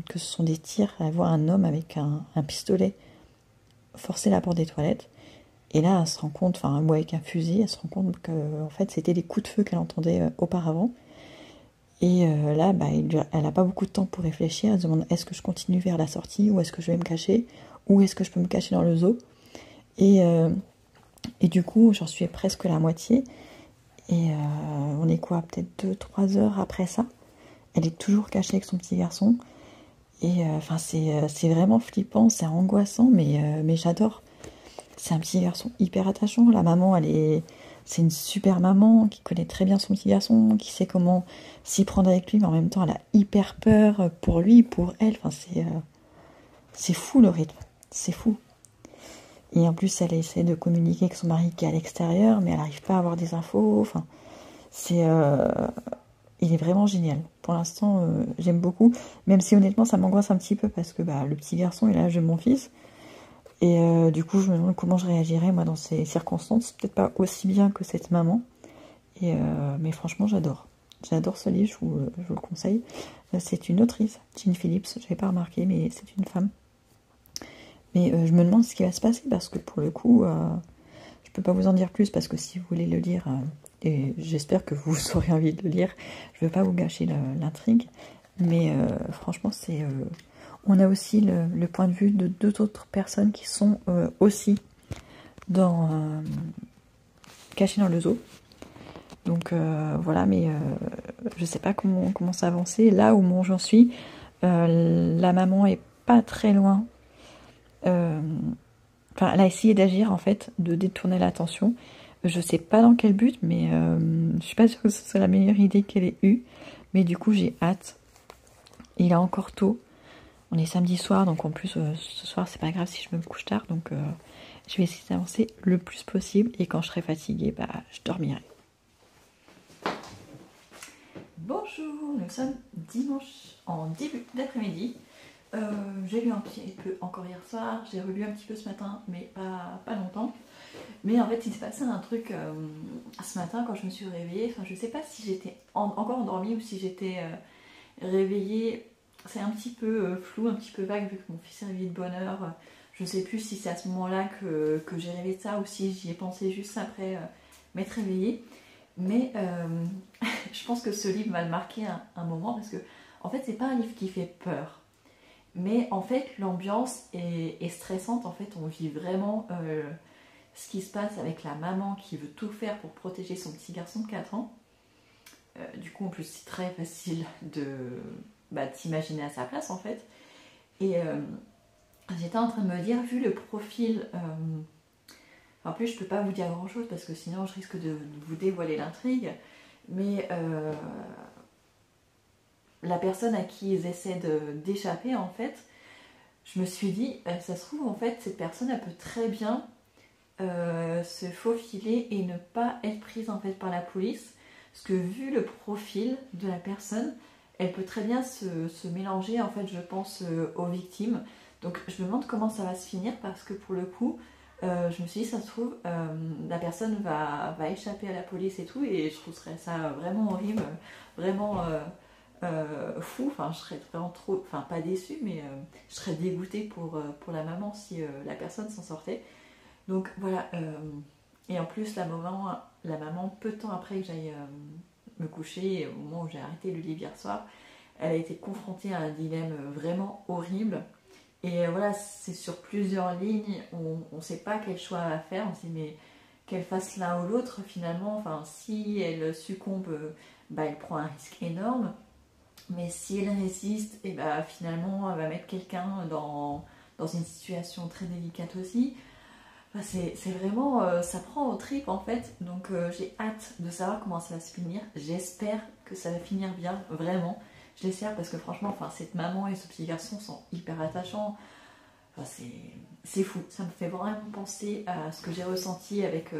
que ce sont des tirs. Elle voit un homme avec un pistolet forcer la porte des toilettes. Et là, elle se rend compte, enfin, ou avec un fusil, elle se rend compte que en fait, c'était des coups de feu qu'elle entendait auparavant. Et là, elle n'a pas beaucoup de temps pour réfléchir. Elle se demande, est-ce que je continue vers la sortie, ou est-ce que je vais me cacher, ou est-ce que je peux me cacher dans le zoo. Et du coup, j'en suis presque à la moitié. Et on est quoi, peut-être 2-3 heures après ça. Elle est toujours cachée avec son petit garçon. Et enfin, c'est vraiment flippant, c'est angoissant, mais j'adore. C'est un petit garçon hyper attachant. La maman, c'est une super maman qui connaît très bien son petit garçon, qui sait comment s'y prendre avec lui, mais en même temps, elle a hyper peur pour lui, pour elle. Enfin, c'est fou le rythme, c'est fou. Et en plus, elle essaie de communiquer avec son mari qui est à l'extérieur, mais elle n'arrive pas à avoir des infos. Enfin, il est vraiment génial. Pour l'instant, j'aime beaucoup. Même si honnêtement, ça m'angoisse un petit peu parce que le petit garçon est l'âge de mon fils. Et du coup, je me demande comment je réagirais moi dans ces circonstances. Peut-être pas aussi bien que cette maman. Mais franchement, j'adore. J'adore ce livre, je vous le conseille. C'est une autrice, Jean Phillips. Je n'avais pas remarqué, mais c'est une femme. Mais je me demande ce qui va se passer parce que pour le coup, je peux pas vous en dire plus parce que si vous voulez le lire, et j'espère que vous aurez envie de le lire, je veux pas vous gâcher l'intrigue. Mais franchement, on a aussi le point de vue de 2 autres personnes qui sont aussi cachées dans le zoo. Donc voilà, mais je sais pas comment ça avancer. Là où j'en suis, la maman est pas très loin. Elle a essayé d'agir en fait, de détourner l'attention. Je sais pas dans quel but, mais je suis pas sûre que ce soit la meilleure idée qu'elle ait eue. Mais du coup, j'ai hâte. Il est encore tôt. On est samedi soir, donc en plus, ce soir, c'est pas grave si je me couche tard. Donc, je vais essayer d'avancer le plus possible. Et quand je serai fatiguée, je dormirai. Bonjour, nous sommes dimanche en début d'après-midi. J'ai lu un petit peu encore hier soir, j'ai relu un petit peu ce matin, mais pas longtemps. Mais en fait, il s'est passé un truc ce matin quand je me suis réveillée. Enfin, je sais pas si j'étais encore endormie ou si j'étais réveillée. C'est un petit peu flou, un petit peu vague vu que mon fils est réveillé de bonne heure. Je sais plus si c'est à ce moment-là que j'ai rêvé de ça ou si j'y ai pensé juste après m'être réveillée. Mais je pense que ce livre va le marquer un moment parce que en fait, c'est pas un livre qui fait peur. Mais en fait, l'ambiance est stressante. En fait, on vit vraiment ce qui se passe avec la maman qui veut tout faire pour protéger son petit garçon de 4 ans. Du coup, en plus, c'est très facile de t'imaginer à sa place, en fait. Et j'étais en train de me dire, vu le profil... en plus, je peux pas vous dire grand-chose parce que sinon, je risque de vous dévoiler l'intrigue. Mais... la personne à qui ils essaient d'échapper, en fait, je me suis dit, ça se trouve, en fait, cette personne, elle peut très bien se faufiler et ne pas être prise, en fait, par la police. Parce que vu le profil de la personne, elle peut très bien se mélanger, en fait, je pense, aux victimes. Donc, je me demande comment ça va se finir parce que, pour le coup, je me suis dit, ça se trouve, la personne va échapper à la police et tout, et je trouverais ça vraiment horrible, vraiment... fou, enfin je serais vraiment trop, enfin pas déçue, mais je serais dégoûtée pour la maman si la personne s'en sortait. Donc voilà, et en plus la maman, peu de temps après que j'aille me coucher, au moment où j'ai arrêté le livre hier soir, elle a été confrontée à un dilemme vraiment horrible. Et voilà, c'est sur plusieurs lignes, on ne sait pas quel choix à faire, on se dit mais qu'elle fasse l'un ou l'autre finalement. Enfin, si elle succombe, bah, elle prend un risque énorme. Mais si elle résiste, et bah, finalement, elle va mettre quelqu'un dans une situation très délicate aussi. Enfin, c'est vraiment, ça prend au tripes en fait. Donc j'ai hâte de savoir comment ça va se finir. J'espère que ça va finir bien, vraiment. Je l'espère parce que franchement, enfin, cette maman et ce petit garçon sont hyper attachants. Enfin, c'est fou. Ça me fait vraiment penser à ce que j'ai ressenti avec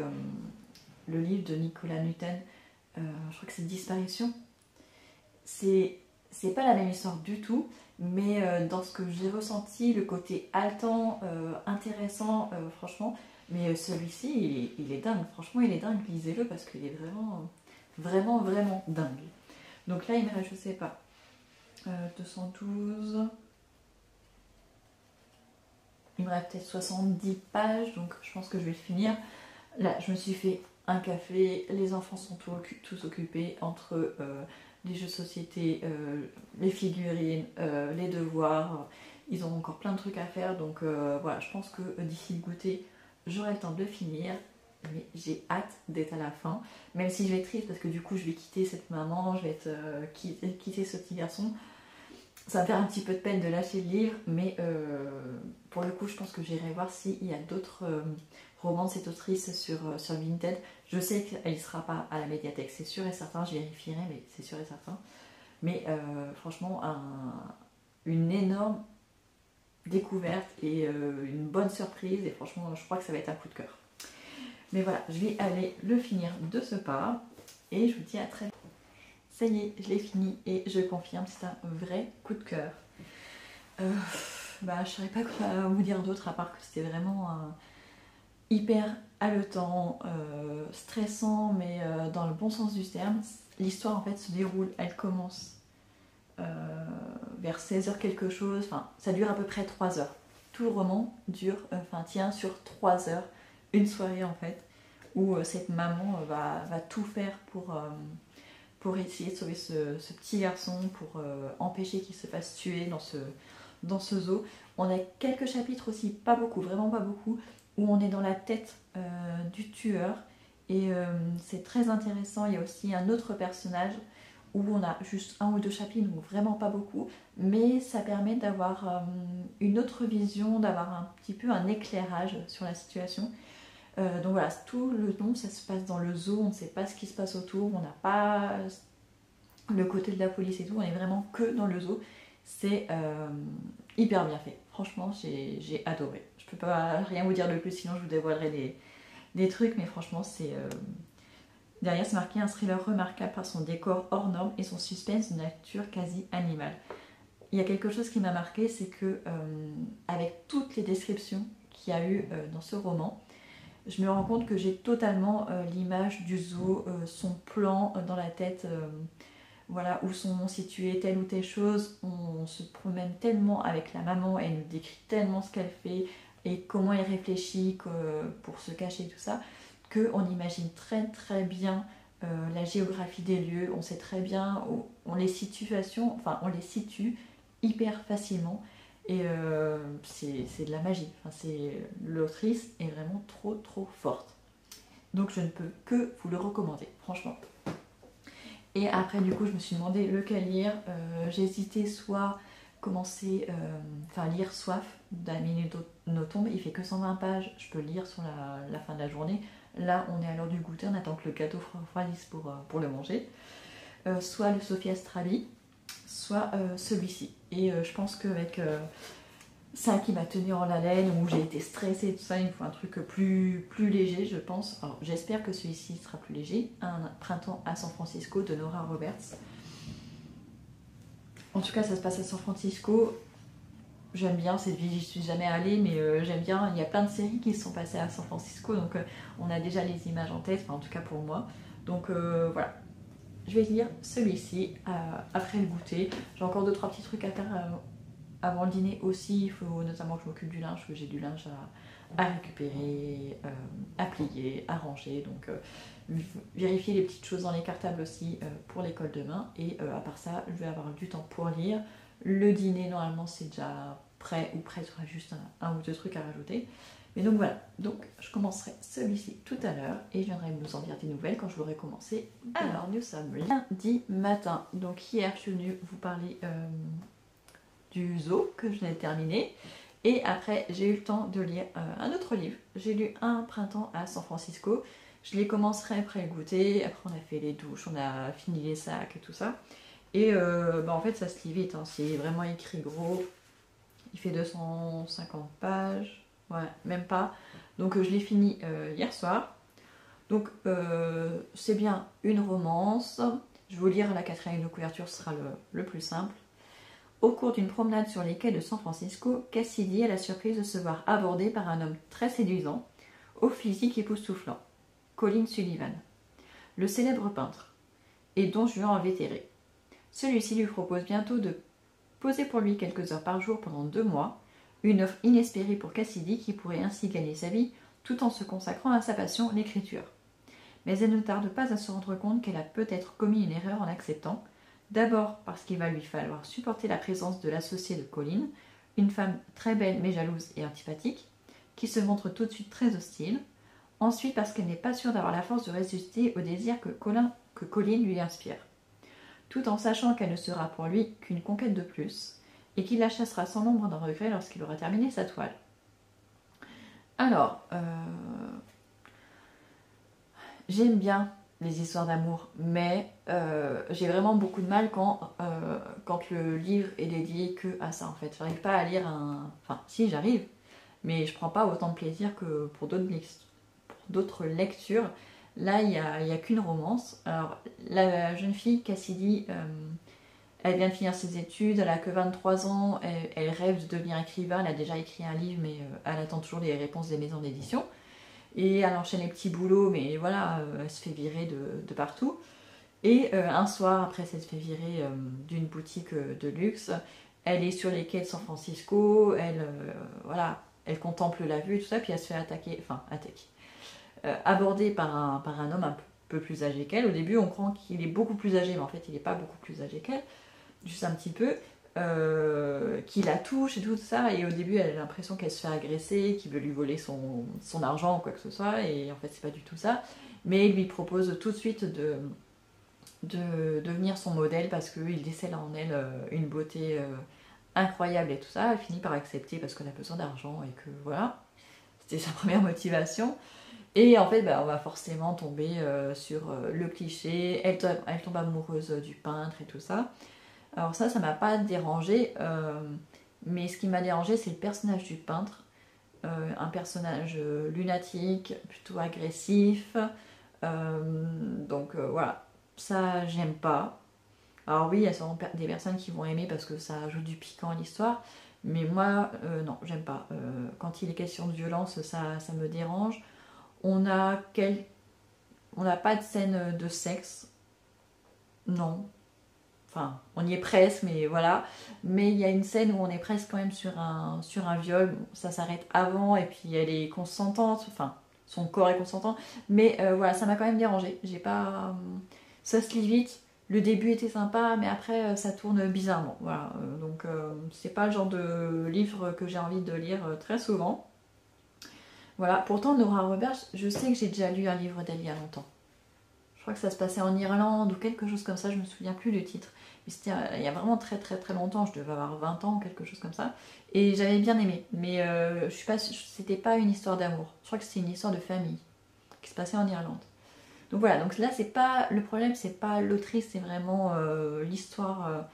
le livre de Nicolas Newton. Je crois que c'est Disparition. C'est pas la même histoire du tout, mais dans ce que j'ai ressenti, le côté haletant, intéressant, franchement, mais celui-ci, il est dingue, franchement, il est dingue, lisez-le parce qu'il est vraiment, vraiment, vraiment dingue. Donc là, il me reste, je sais pas, 212, il me reste peut-être 70 pages, donc je pense que je vais le finir. Là, je me suis fait un café, les enfants sont tous occupés entre les jeux de société, les figurines, les devoirs. Ils ont encore plein de trucs à faire, donc voilà, je pense que d'ici le goûter, j'aurai le temps de le finir. Mais j'ai hâte d'être à la fin, même si je vais être triste parce que du coup je vais quitter cette maman, je vais quitter ce petit garçon. Ça va me faire un petit peu de peine de lâcher le livre, mais pour le coup je pense que j'irai voir s'il y a d'autres romans de cette autrice sur Vinted. Je sais qu'elle ne sera pas à la médiathèque, c'est sûr et certain, je vérifierai, mais c'est sûr et certain. Mais franchement, une énorme découverte et une bonne surprise, et franchement, je crois que ça va être un coup de cœur. Mais voilà, je vais aller le finir de ce pas, et je vous dis à très vite. Ça y est, je l'ai fini, et je confirme, c'est un vrai coup de cœur. Je ne saurais pas quoi vous dire d'autre, à part que c'était vraiment hyper haletant, stressant, mais dans le bon sens du terme. L'histoire en fait se déroule, elle commence vers 16h quelque chose, enfin ça dure à peu près 3 heures. Tout le roman tient sur 3 heures, une soirée en fait, où cette maman va tout faire pour essayer de sauver ce petit garçon, pour empêcher qu'il se fasse tuer dans ce zoo. On a quelques chapitres aussi, pas beaucoup, vraiment pas beaucoup, où on est dans la tête du tueur, et c'est très intéressant. Il y a aussi un autre personnage où on a juste un ou deux chapitres, donc vraiment pas beaucoup, mais ça permet d'avoir une autre vision, d'avoir un petit peu un éclairage sur la situation. Donc voilà, tout le long ça se passe dans le zoo, on ne sait pas ce qui se passe autour, on n'a pas le côté de la police et tout, on est vraiment que dans le zoo. C'est hyper bien fait, franchement j'ai adoré. Je peux pas rien vous dire de plus, sinon je vous dévoilerai des trucs, mais franchement c'est... Derrière, c'est marqué un thriller remarquable par son décor hors norme et son suspense de nature quasi animale. Il y a quelque chose qui m'a marqué, c'est que avec toutes les descriptions qu'il y a eu dans ce roman, je me rends compte que j'ai totalement l'image du zoo, son plan dans la tête, voilà, où sont situées telle ou telle chose. On se promène tellement avec la maman, elle nous décrit tellement ce qu'elle fait et comment elle réfléchit pour se cacher tout ça, qu'on imagine très très bien la géographie des lieux, on sait très bien où on les situations, enfin on les situe hyper facilement, et c'est de la magie. Enfin, l'autrice est vraiment trop trop forte. Donc je ne peux que vous le recommander, franchement. Et après du coup je me suis demandé lequel lire. J'ai hésité soit commencer, lire Soif d'Amélie Nothomb. Il fait que 120 pages, je peux le lire sur la fin de la journée. Là, on est à l'heure du goûter, on attend que le gâteau refroidisse pour le manger. Soit le Sophie Astrali, soit celui-ci. Et je pense qu'avec ça qui m'a tenu en haleine, où j'ai été stressée et tout ça, il me faut un truc plus léger, je pense. Alors, j'espère que celui-ci sera plus léger. Un printemps à San Francisco de Nora Roberts. En tout cas, ça se passe à San Francisco. J'aime bien cette ville, j'y suis jamais allée, mais j'aime bien. Il y a plein de séries qui se sont passées à San Francisco, donc on a déjà les images en tête, enfin en tout cas pour moi. Donc voilà, je vais lire celui-ci après le goûter. J'ai encore 2-3 petits trucs à faire avant le dîner aussi. Il faut notamment que je m'occupe du linge, parce que j'ai du linge à récupérer, à plier, à ranger. Donc vérifier les petites choses dans les cartables aussi pour l'école demain. Et à part ça, je vais avoir du temps pour lire. Le dîner, normalement, c'est déjà prêt ou prêt, il y aura juste un ou deux trucs à rajouter. Et donc voilà, donc je commencerai celui-ci tout à l'heure et je viendrai vous en dire des nouvelles quand je l'aurai commencé. Alors nous sommes lundi matin, donc hier je suis venue vous parler du zoo que je n'ai terminé. Et après j'ai eu le temps de lire un autre livre. J'ai lu Un printemps à San Francisco. Je les commencerai après le goûter, après on a fait les douches, on a fini les sacs et tout ça. Et en fait ça se lit vite, hein. C'est vraiment écrit gros. Il fait 250 pages. Ouais, même pas. Donc je l'ai fini hier soir. Donc c'est bien une romance. Je vais vous lire la quatrième de couverture, ce sera le plus simple. Au cours d'une promenade sur les quais de San Francisco, Cassidy a la surprise de se voir abordée par un homme très séduisant, au physique époustouflant, Colin Sullivan, le célèbre peintre, et Don Juan invétéré. Celui-ci lui propose bientôt de poser pour lui quelques heures par jour pendant 2 mois, une offre inespérée pour Cassidy qui pourrait ainsi gagner sa vie tout en se consacrant à sa passion, l'écriture. Mais elle ne tarde pas à se rendre compte qu'elle a peut-être commis une erreur en acceptant, d'abord parce qu'il va lui falloir supporter la présence de l'associée de Colin, une femme très belle mais jalouse et antipathique, qui se montre tout de suite très hostile, ensuite parce qu'elle n'est pas sûre d'avoir la force de résister au désir que Colin lui inspire, tout en sachant qu'elle ne sera pour lui qu'une conquête de plus, et qu'il la chassera sans l'ombre d'un regret lorsqu'il aura terminé sa toile. Alors, j'aime bien les histoires d'amour, mais j'ai vraiment beaucoup de mal quand le livre est dédié que à ça en fait. J'arrive pas à lire un... Enfin, si j'arrive, mais je prends pas autant de plaisir que pour d'autres lectures. Là, il n'y a qu'une romance. Alors, la jeune fille, Cassidy, elle vient de finir ses études, elle a que 23 ans, elle rêve de devenir écrivain, elle a déjà écrit un livre, mais elle attend toujours les réponses des maisons d'édition. Et elle enchaîne les petits boulots, mais voilà, elle se fait virer de partout. Et un soir, après s'être fait virer d'une boutique de luxe, elle est sur les quais de San Francisco, elle contemple la vue et tout ça, puis elle se fait attaquer, abordée par un homme un peu plus âgé qu'elle. Au début, on croit qu'il est beaucoup plus âgé, mais en fait, il n'est pas beaucoup plus âgé qu'elle, juste un petit peu. Qui la touche et tout ça, et au début elle a l'impression qu'elle se fait agresser, qu'il veut lui voler son argent ou quoi que ce soit, et en fait c'est pas du tout ça, mais il lui propose tout de suite de devenir son modèle parce qu'il décèle en elle une beauté incroyable et tout ça. Elle finit par accepter parce qu'elle a besoin d'argent et que voilà, c'était sa première motivation. Et en fait, on va forcément tomber sur le cliché, elle tombe amoureuse du peintre et tout ça. Alors ça m'a pas dérangé, mais ce qui m'a dérangé, c'est le personnage du peintre. Un personnage lunatique, plutôt agressif. Donc voilà, ça j'aime pas. Alors oui, il y a sûrement des personnes qui vont aimer parce que ça ajoute du piquant à l'histoire, mais moi, non, j'aime pas. Quand il est question de violence, ça me dérange. On n'a pas de scène de sexe, non. Enfin, on y est presque, mais voilà. Mais il y a une scène où on est presque quand même sur un viol. Bon, ça s'arrête avant et puis elle est consentante. Enfin, son corps est consentant. Mais voilà, ça m'a quand même dérangé. J'ai pas... ça se lit vite. Le début était sympa, mais après ça tourne bizarrement. Voilà. Donc c'est pas le genre de livre que j'ai envie de lire très souvent. Voilà. Pourtant, Nora Roberts, je sais que j'ai déjà lu un livre d'elle il y a longtemps. Je crois que ça se passait en Irlande ou quelque chose comme ça, je me souviens plus du titre. Mais c'était il y a vraiment très très très longtemps, je devais avoir 20 ans, quelque chose comme ça. Et j'avais bien aimé, mais je suis pas, c'était pas une histoire d'amour. Je crois que c'était une histoire de famille qui se passait en Irlande. Donc voilà, donc là c'est pas le problème, c'est pas l'autrice, c'est vraiment l'histoire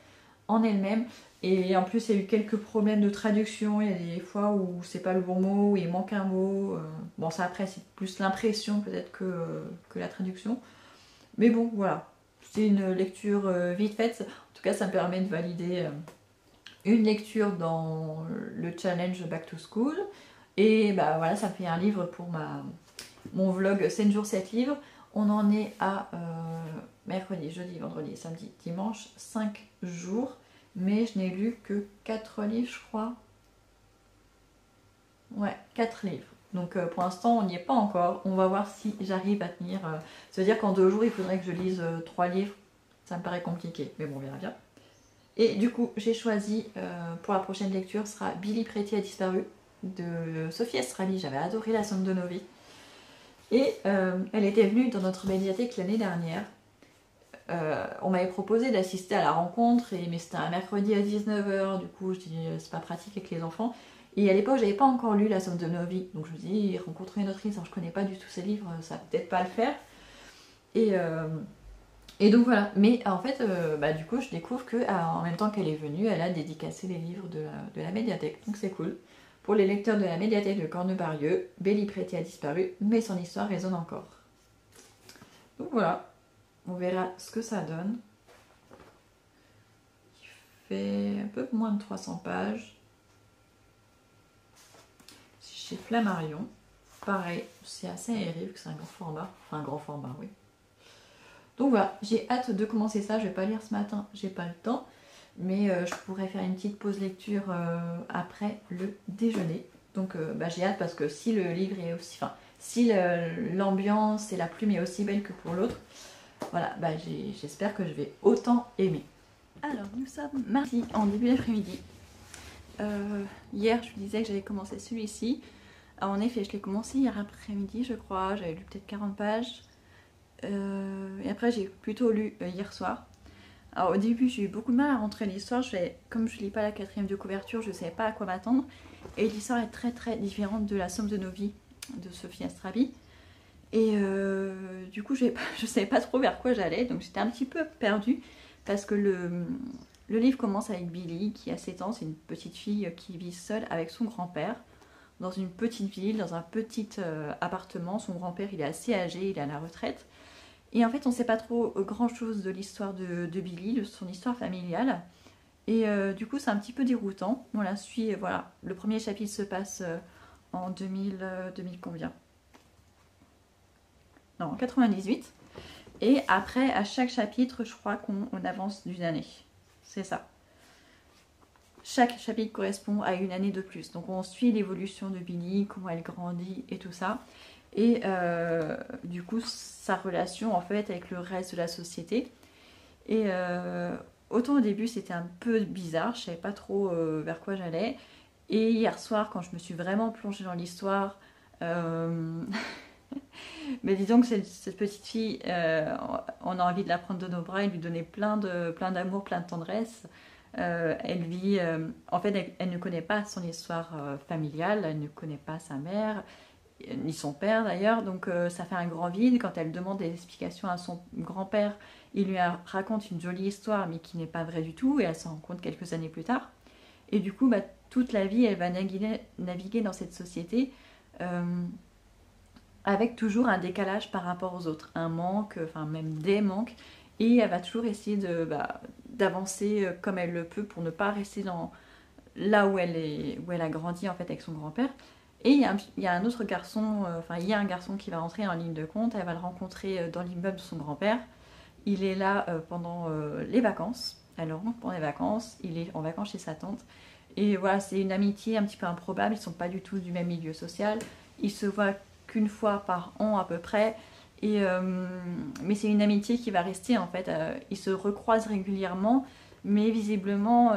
en elle-même. Et en plus il y a eu quelques problèmes de traduction, il y a des fois où c'est pas le bon mot, où il manque un mot. Bon ça après c'est plus l'impression peut-être que la traduction. Mais bon, voilà, c'est une lecture vite faite. En tout cas, ça me permet de valider une lecture dans le challenge Back to School. Et voilà, ça fait un livre pour mon vlog 7 jours 7 livres. On en est à mercredi, jeudi, vendredi, samedi, dimanche, 5 jours. Mais je n'ai lu que 4 livres, je crois. Ouais, 4 livres. Donc pour l'instant, on n'y est pas encore. On va voir si j'arrive à tenir. Ça veut dire qu'en 2 jours, il faudrait que je lise 3 livres. Ça me paraît compliqué, mais bon, on verra bien. Et du coup, j'ai choisi pour la prochaine lecture, ce sera Billy Pretty a disparu. de Sophie Estradi. J'avais adoré La Somme de nos vies. Et elle était venue dans notre médiathèque l'année dernière. On m'avait proposé d'assister à la rencontre, mais c'était un mercredi à 19 h, du coup je dis c'est pas pratique avec les enfants. Et à l'époque j'avais pas encore lu La Somme de nos vies, donc je me dis rencontrer une autrice, alors je connais pas du tout ses livres, ça va peut-être pas le faire. Et donc voilà, mais en fait du coup je découvre que en même temps qu'elle est venue, elle a dédicacé les livres de la médiathèque, donc c'est cool. Pour les lecteurs de la médiathèque de Cornebarieux, Bélie Préti a disparu, mais son histoire résonne encore. Donc voilà. On verra ce que ça donne. Il fait un peu moins de 300 pages. C'est chez Flammarion. Pareil, c'est assez aéré, c'est un grand format. Enfin, un grand format, oui. Donc voilà, j'ai hâte de commencer ça. Je vais pas lire ce matin, j'ai pas le temps. Mais je pourrais faire une petite pause lecture après le déjeuner. Donc j'ai hâte parce que si le livre est aussi... Enfin, si l'ambiance et la plume est aussi belle que pour l'autre, voilà, j'espère que je vais autant aimer. Alors, nous sommes mardi en début d'après-midi. Hier, je vous disais que j'avais commencé celui-ci. En effet, je l'ai commencé hier après-midi, je crois. J'avais lu peut-être 40 pages. Et après, j'ai plutôt lu hier soir. Alors, au début, j'ai eu beaucoup de mal à rentrer l'histoire. Comme je ne lis pas la 4e de couverture, je ne savais pas à quoi m'attendre. Et l'histoire est très très différente de La Somme de nos vies de Sophie Estradi. Et du coup, je ne savais pas trop vers quoi j'allais, donc j'étais un petit peu perdue parce que le livre commence avec Billy qui a 7 ans, c'est une petite fille qui vit seule avec son grand-père dans une petite ville, dans un petit appartement. Son grand-père, il est assez âgé, il est à la retraite. Et en fait, on ne sait pas trop grand-chose de l'histoire de Billy, de son histoire familiale. Et du coup, c'est un petit peu déroutant. On la suit, voilà. Le premier chapitre se passe en 2000 combien ? Non, 98. Et après, à chaque chapitre, je crois qu'on avance d'une année. C'est ça. Chaque chapitre correspond à une année de plus. Donc on suit l'évolution de Billy, comment elle grandit et tout ça. Et du coup, sa relation en fait avec le reste de la société. Et autant au début, c'était un peu bizarre. Je ne savais pas trop vers quoi j'allais. Et hier soir, quand je me suis vraiment plongée dans l'histoire... Mais disons que cette petite fille, on a envie de la prendre de nos bras et lui donner plein d'amour, plein de tendresse. Elle vit, en fait, elle ne connaît pas son histoire familiale, elle ne connaît pas sa mère, ni son père d'ailleurs, donc ça fait un grand vide. Quand elle demande des explications à son grand-père, il lui raconte une jolie histoire, mais qui n'est pas vraie du tout, et elle s'en rend compte quelques années plus tard. Et du coup, toute la vie, elle va naviguer dans cette société. Avec toujours un décalage par rapport aux autres, un manque, enfin même des manques, et elle va toujours essayer d'avancer comme elle le peut pour ne pas rester là où elle a grandi en fait avec son grand-père. Et il y a un autre garçon, il y a un garçon qui va rentrer en ligne de compte. Elle va le rencontrer dans l'immeuble de son grand-père. Il est là pendant les vacances. Elle le rencontre pendant les vacances. Il est en vacances chez sa tante. Et voilà, c'est une amitié un petit peu improbable. Ils ne sont pas du tout du même milieu social. Ils se voient qu'une fois par an à peu près. Mais c'est une amitié qui va rester en fait. Ils se recroisent régulièrement, mais visiblement,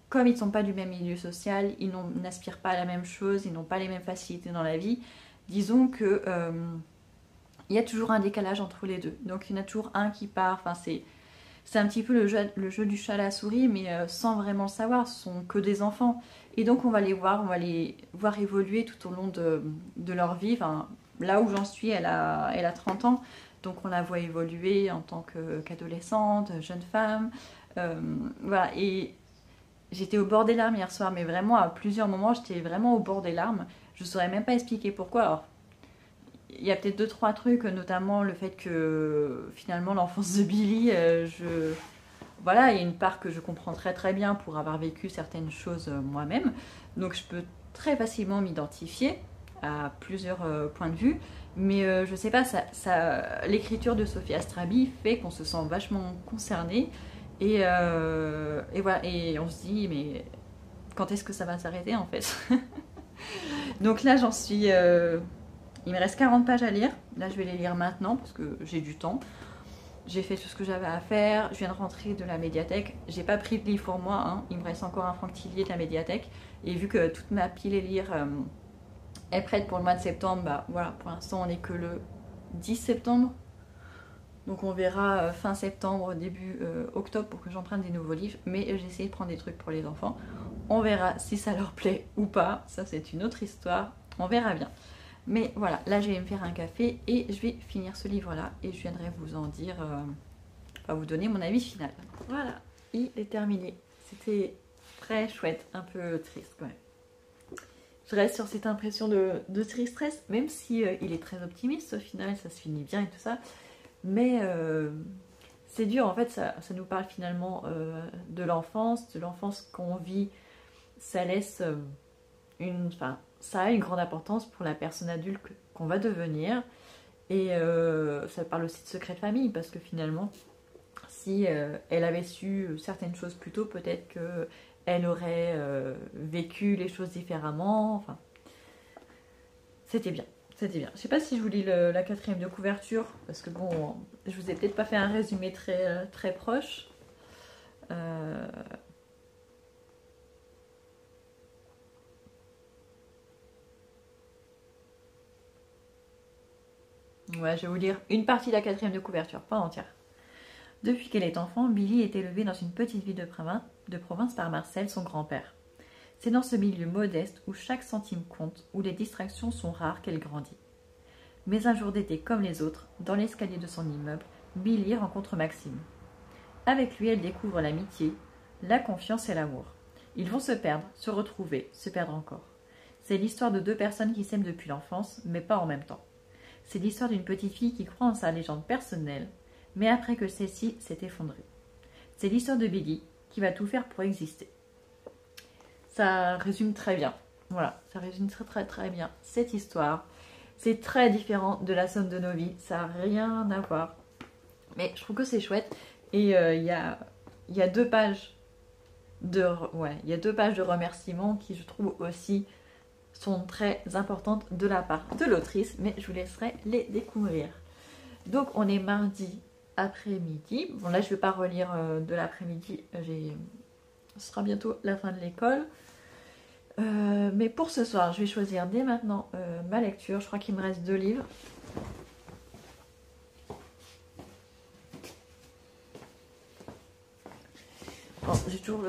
comme ils ne sont pas du même milieu social, ils n'aspirent pas à la même chose, ils n'ont pas les mêmes facilités dans la vie. Disons que il y a toujours un décalage entre les deux. Donc il y en a toujours un qui part. Enfin, c'est un petit peu le jeu du chat à la souris, mais sans vraiment le savoir. Ce sont que des enfants. Et donc on va les voir évoluer tout au long de leur vie. Enfin, là où j'en suis, elle a 30 ans. Donc on la voit évoluer en tant qu'adolescente, jeune femme. Voilà. Et j'étais au bord des larmes hier soir, mais vraiment à plusieurs moments, j'étais vraiment au bord des larmes. Je ne saurais même pas expliquer pourquoi. Alors, il y a peut-être 2-3 trucs, notamment le fait que finalement l'enfance de Billy, voilà, il y a une part que je comprends très très bien pour avoir vécu certaines choses moi-même. Donc je peux très facilement m'identifier à plusieurs points de vue. Mais je sais pas, l'écriture de Sophie Estradi fait qu'on se sent vachement concerné. Et voilà, et on se dit, mais quand est-ce que ça va s'arrêter en fait? Donc là j'en suis... il me reste 40 pages à lire. Là je vais les lire maintenant parce que j'ai du temps. j'ai fait tout ce que j'avais à faire, je viens de rentrer de la médiathèque, j'ai pas pris de livre pour moi, hein. Il me reste encore un Franctilier de la médiathèque, et vu que toute ma pile à lire est prête pour le mois de septembre, bah voilà, pour l'instant on est que le 10 septembre, donc on verra fin septembre, début octobre pour que j'emprunte des nouveaux livres, mais j'ai essayé de prendre des trucs pour les enfants, on verra si ça leur plaît ou pas, ça c'est une autre histoire, on verra bien. Mais voilà, là je vais me faire un café et je vais finir ce livre-là et je viendrai vous en dire, vous donner mon avis final. Voilà, il est terminé. C'était très chouette, un peu triste quand même. Je reste sur cette impression de tristesse, même si il est très optimiste au final, ça se finit bien et tout ça. Mais c'est dur, en fait, ça nous parle finalement de l'enfance qu'on vit. Ça laisse ça a une grande importance pour la personne adulte qu'on va devenir. Et ça parle aussi de secret de famille, parce que finalement, si elle avait su certaines choses plus tôt, peut-être qu'elle aurait vécu les choses différemment. Enfin, c'était bien. C'était bien. Je sais pas si je vous lis la 4e de couverture, parce que bon, je vous ai peut-être pas fait un résumé très proche. Ouais, je vais vous lire une partie de la 4e de couverture, pas entière. Depuis qu'elle est enfant, Billy est élevée dans une petite ville de province par Marcel, son grand-père. C'est dans ce milieu modeste où chaque centime compte, où les distractions sont rares qu'elle grandit. Mais un jour d'été comme les autres, dans l'escalier de son immeuble, Billy rencontre Maxime. Avec lui, elle découvre l'amitié, la confiance et l'amour. Ils vont se perdre, se retrouver, se perdre encore. C'est l'histoire de deux personnes qui s'aiment depuis l'enfance, mais pas en même temps. C'est l'histoire d'une petite fille qui croit en sa légende personnelle, mais après que celle-ci s'est effondrée. C'est l'histoire de Billy qui va tout faire pour exister. Ça résume très bien. Voilà, ça résume très bien cette histoire. C'est très différent de La somme de nos vies, ça n'a rien à voir. Mais je trouve que c'est chouette. Et il y a 2 pages de remerciements qui, je trouve aussi, sont très importantes de la part de l'autrice, mais je vous laisserai les découvrir. Donc on est mardi après-midi. Bon là je ne vais pas relire de l'après-midi, ce sera bientôt la fin de l'école. Mais pour ce soir, je vais choisir dès maintenant ma lecture. Je crois qu'il me reste 2 livres. Bon, j'ai toujours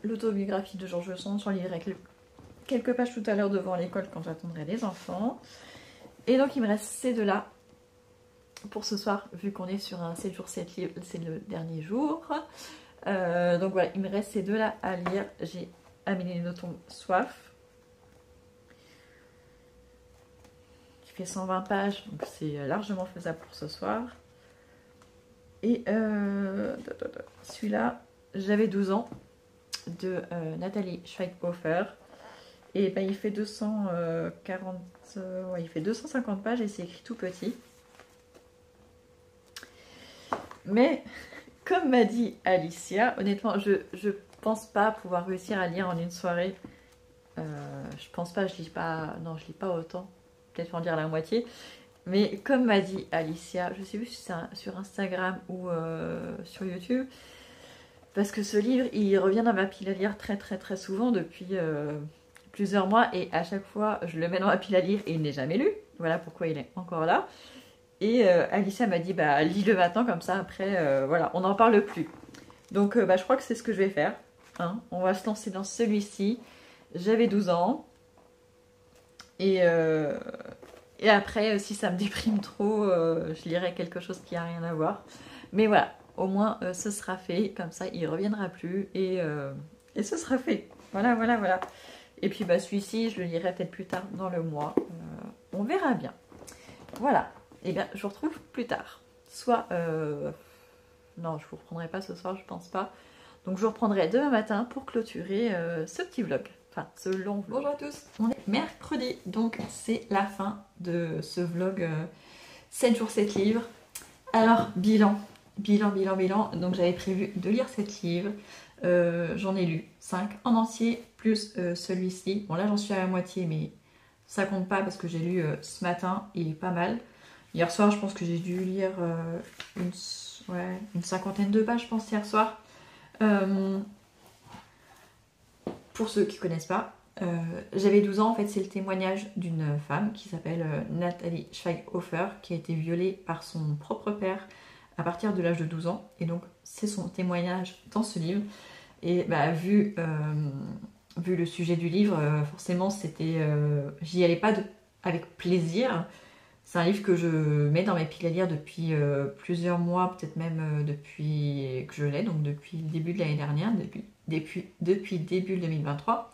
l'autobiographie de Georges Sand. J'en lirai quelques pages tout à l'heure devant l'école quand j'attendrai les enfants. Et donc il me reste ces 2-là pour ce soir, vu qu'on est sur un 7 jours 7 livres, c'est le dernier jour. Donc voilà, il me reste ces 2-là à lire. J'ai Amélie Nothomb Soif, qui fait 120 pages, donc c'est largement faisable pour ce soir. Et celui-là, J'avais 12 ans, de Nathalie Schweighofer. Et ben, il fait 250 pages et c'est écrit tout petit. Mais, comme m'a dit Alicia, honnêtement, je pense pas pouvoir réussir à lire en une soirée. Je pense pas, je lis pas autant. Peut-être en lire la moitié. Mais comme m'a dit Alicia, je sais plus si c'est sur Instagram ou sur YouTube, parce que ce livre, il revient dans ma pile à lire très souvent depuis plusieurs mois, et à chaque fois, je le mets dans ma pile à lire et il n'est jamais lu. Voilà pourquoi il est encore là. Et Alicia m'a dit, bah lis-le maintenant, comme ça après, voilà, on n'en parle plus. Donc je crois que c'est ce que je vais faire. Hein. On va se lancer dans celui-ci. J'avais 12 ans. Et après, si ça me déprime trop, je lirai quelque chose qui n'a rien à voir. Mais voilà, au moins ce sera fait. Comme ça, il ne reviendra plus. Et ce sera fait. Voilà. Et puis celui-ci, je le lirai peut-être plus tard dans le mois. On verra bien. Voilà. Et bien, je vous retrouve plus tard. Soit... non, je ne vous reprendrai pas ce soir, je pense pas. Donc je vous reprendrai demain matin pour clôturer ce petit vlog. Enfin, ce long vlog. Bonjour à tous. On est mercredi, donc c'est la fin de ce vlog 7 jours 7 livres. Alors, bilan. Donc j'avais prévu de lire 7 livres. J'en ai lu 5 en entier, plus celui-ci. Bon là j'en suis à la moitié, mais ça compte pas parce que j'ai lu ce matin, il est pas mal. Hier soir, je pense que j'ai dû lire une cinquantaine de pages, je pense, hier soir. Pour ceux qui ne connaissent pas, j'avais 12 ans, en fait, c'est le témoignage d'une femme qui s'appelle Nathalie Schweighofer, qui a été violée par son propre père à partir de l'âge de 12 ans. Et donc, c'est son témoignage dans ce livre. Et bah, vu le sujet du livre, forcément, j'y allais pas avec plaisir. C'est un livre que je mets dans mes piles à lire depuis plusieurs mois, peut-être même depuis que je l'ai, donc depuis le début de l'année dernière, depuis le début 2023.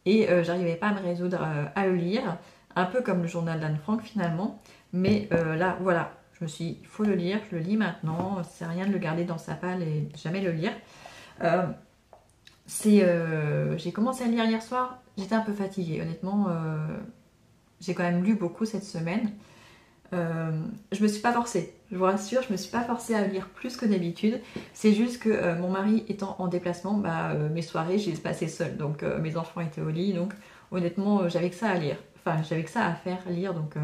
Et j'arrivais pas à me résoudre à le lire, un peu comme le journal d'Anne Frank finalement. Mais là, voilà, je me suis dit, il faut le lire, je le lis maintenant, c'est rien de le garder dans sa palle et jamais le lire. J'ai commencé à le lire hier soir, j'étais un peu fatiguée, honnêtement. J'ai quand même lu beaucoup cette semaine. Je me suis pas forcée, je vous rassure, je me suis pas forcée à lire plus que d'habitude. C'est juste que mon mari étant en déplacement, mes soirées, je les passais seule. Donc mes enfants étaient au lit, donc honnêtement, j'avais que ça à lire. Enfin, j'avais que ça à faire lire, donc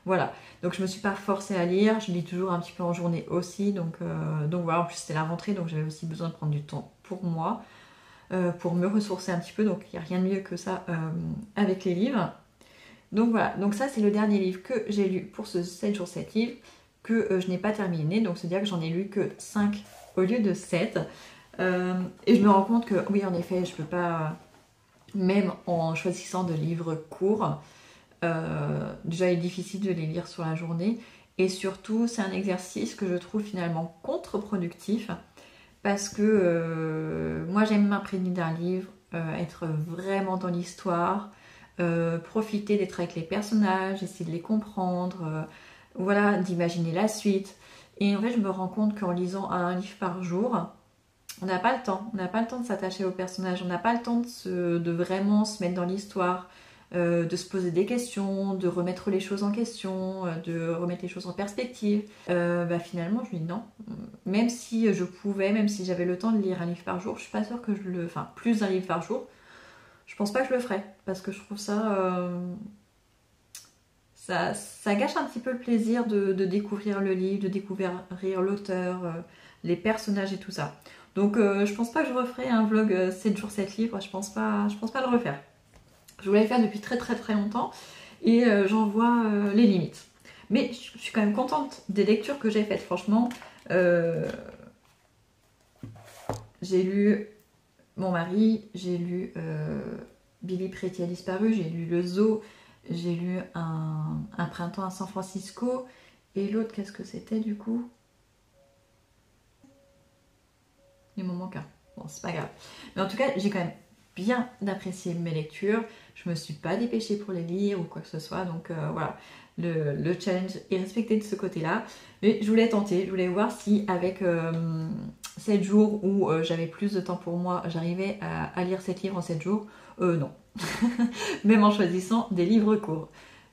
voilà. Donc je me suis pas forcée à lire, je lis toujours un petit peu en journée aussi. Donc voilà, en plus c'était la rentrée, donc j'avais aussi besoin de prendre du temps pour moi, pour me ressourcer un petit peu. Donc il n'y a rien de mieux que ça avec les livres. Donc voilà, donc ça c'est le dernier livre que j'ai lu pour ce 7 jours 7 livres que je n'ai pas terminé, donc c'est-à-dire que j'en ai lu que 5 au lieu de 7. Et je me rends compte que oui, en effet, je peux pas, même en choisissant de livres courts, déjà il est difficile de les lire sur la journée, et surtout c'est un exercice que je trouve finalement contre-productif, parce que moi j'aime m'imprégner d'un livre, être vraiment dans l'histoire, profiter d'être avec les personnages, essayer de les comprendre, voilà, d'imaginer la suite. Et en fait, je me rends compte qu'en lisant un livre par jour, on n'a pas le temps. On n'a pas le temps de s'attacher aux personnages, on n'a pas le temps de vraiment se mettre dans l'histoire, de se poser des questions, de remettre les choses en question, de remettre les choses en perspective. Finalement, je me dis non. Même si je pouvais, même si j'avais le temps de lire un livre par jour, je suis pas sûre que enfin, plus d'un livre par jour, je pense pas que je le ferais, parce que je trouve ça gâche un petit peu le plaisir de découvrir le livre, de découvrir l'auteur, les personnages et tout ça. Donc je pense pas que je referai un vlog 7 jours 7 livres, je pense pas le refaire. Je voulais le faire depuis très très très longtemps et j'en vois les limites. Mais je suis quand même contente des lectures que j'ai faites, franchement. J'ai lu Mon mari, j'ai lu Billy Pretty a disparu, j'ai lu Le Zoo, j'ai lu un printemps à San Francisco, et l'autre, qu'est-ce que c'était du coup? Il m'en manque un. Bon, c'est pas grave. Mais en tout cas, j'ai quand même bien apprécié mes lectures. Je me suis pas dépêchée pour les lire ou quoi que ce soit, donc voilà. Le challenge est respecté de ce côté-là. Mais je voulais tenter, je voulais voir si avec 7 jours où j'avais plus de temps pour moi, j'arrivais à lire 7 livres en 7 jours. Non. Même en choisissant des livres courts.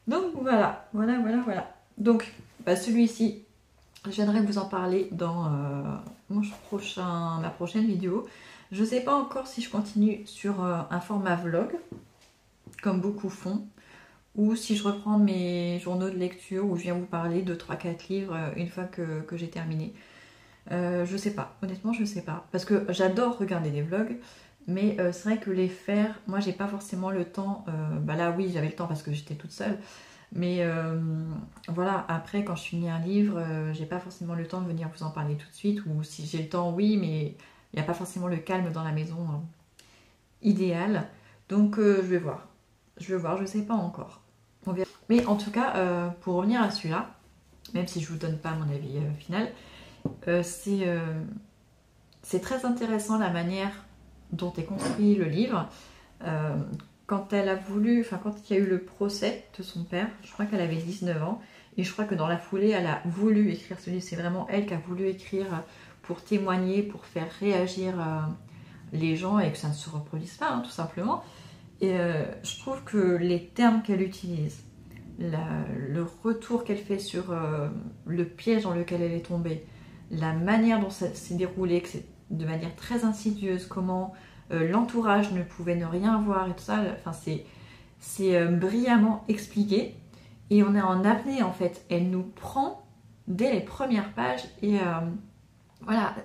Donc voilà. Donc celui-ci, je viendrai vous en parler dans ma prochaine vidéo. Je ne sais pas encore si je continue sur un format vlog, comme beaucoup font, ou si je reprends mes journaux de lecture où je viens vous parler de 3-4 livres une fois que j'ai terminé. Je sais pas, honnêtement je sais pas, parce que j'adore regarder des vlogs, mais c'est vrai que les faire, moi j'ai pas forcément le temps. Là oui, j'avais le temps parce que j'étais toute seule, mais voilà, après quand je finis un livre, j'ai pas forcément le temps de venir vous en parler tout de suite, ou si j'ai le temps, oui, mais il n'y a pas forcément le calme dans la maison idéal. Donc je vais voir, je sais pas encore. On verra. Mais en tout cas, pour revenir à celui-là, même si je vous donne pas mon avis final, c'est très intéressant la manière dont est construit le livre. Quand elle a voulu, enfin quand il y a eu le procès de son père, je crois qu'elle avait 19 ans, et je crois que dans la foulée, elle a voulu écrire ce livre. C'est vraiment elle qui a voulu écrire pour témoigner, pour faire réagir les gens et que ça ne se reproduise pas, hein, tout simplement. Et je trouve que les termes qu'elle utilise, le retour qu'elle fait sur le piège dans lequel elle est tombée, la manière dont ça s'est déroulé, que c'est de manière très insidieuse, comment l'entourage ne pouvait ne rien voir et tout ça, enfin c'est brillamment expliqué. et on est en apnée en fait. Elle nous prend dès les premières pages et voilà,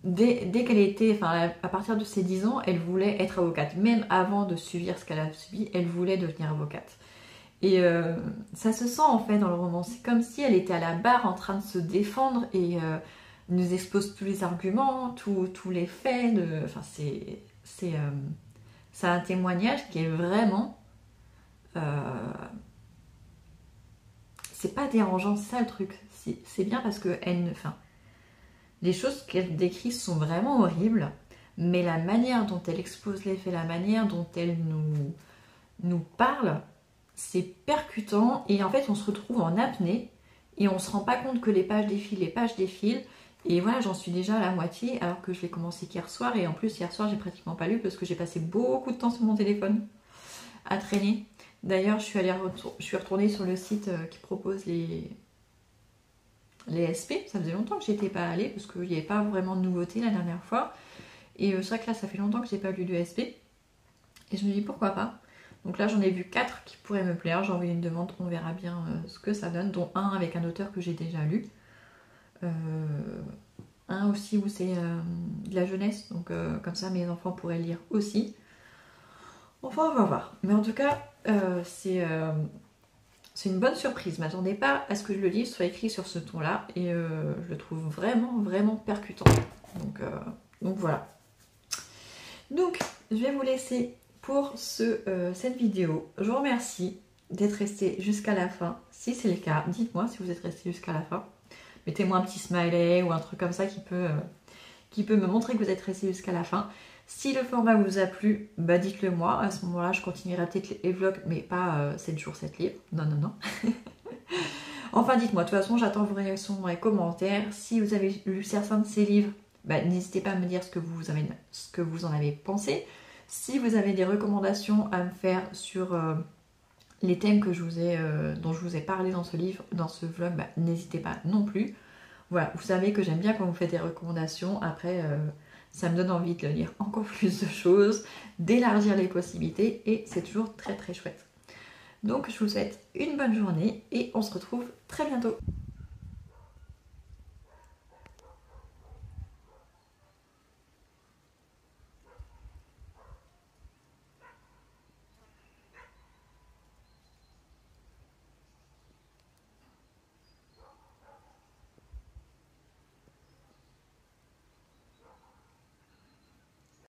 dès qu'elle était, enfin à partir de ses 10 ans, elle voulait être avocate. Même avant de subir ce qu'elle a subi, elle voulait devenir avocate. Et ça se sent en fait dans le roman. C'est comme si elle était à la barre en train de se défendre et nous expose tous les arguments, tous les faits. Enfin, c'est un témoignage qui est vraiment... c'est pas dérangeant, c'est ça le truc. C'est bien parce que enfin, les choses qu'elle décrit sont vraiment horribles, mais la manière dont elle expose les faits, la manière dont elle nous parle, c'est percutant et en fait on se retrouve en apnée et on se rend pas compte que les pages défilent et voilà, j'en suis déjà à la moitié alors que je l'ai commencé qu'hier soir et en plus hier soir j'ai pratiquement pas lu parce que j'ai passé beaucoup de temps sur mon téléphone à traîner. D'ailleurs je suis retournée sur le site qui propose les SP, ça faisait longtemps que j'étais pas allée parce qu'il n'y avait pas vraiment de nouveautés la dernière fois et c'est vrai que là ça fait longtemps que j'ai pas lu de SP et je me dis pourquoi pas. Donc là j'en ai vu 4 qui pourraient me plaire, j'ai envoyé une demande, on verra bien ce que ça donne, dont un avec un auteur que j'ai déjà lu. Un aussi où c'est de la jeunesse, donc comme ça mes enfants pourraient lire aussi. Enfin on va voir. Mais en tout cas c'est une bonne surprise, je m'attendais pas à ce que le livre soit écrit sur ce ton-là et je le trouve vraiment vraiment percutant. Donc voilà. Donc je vais vous laisser pour cette vidéo. Je vous remercie d'être resté jusqu'à la fin. Si c'est le cas, dites-moi si vous êtes resté jusqu'à la fin. Mettez-moi un petit smiley ou un truc comme ça qui peut me montrer que vous êtes resté jusqu'à la fin. Si le format vous a plu, bah dites-le moi. À ce moment-là, je continuerai peut-être les vlogs, mais pas 7 jours, 7 livres. Non, non, non. Enfin, dites-moi. De toute façon, j'attends vos réactions dans les commentaires. Si vous avez lu certains de ces livres, bah, n'hésitez pas à me dire ce que vous en avez pensé. Si vous avez des recommandations à me faire sur les thèmes dont je vous ai parlé dans ce livre, dans ce vlog, bah, n'hésitez pas non plus. Voilà, vous savez que j'aime bien quand vous faites des recommandations. Après, ça me donne envie de lire encore plus de choses, d'élargir les possibilités et c'est toujours très très chouette. Donc je vous souhaite une bonne journée et on se retrouve très bientôt.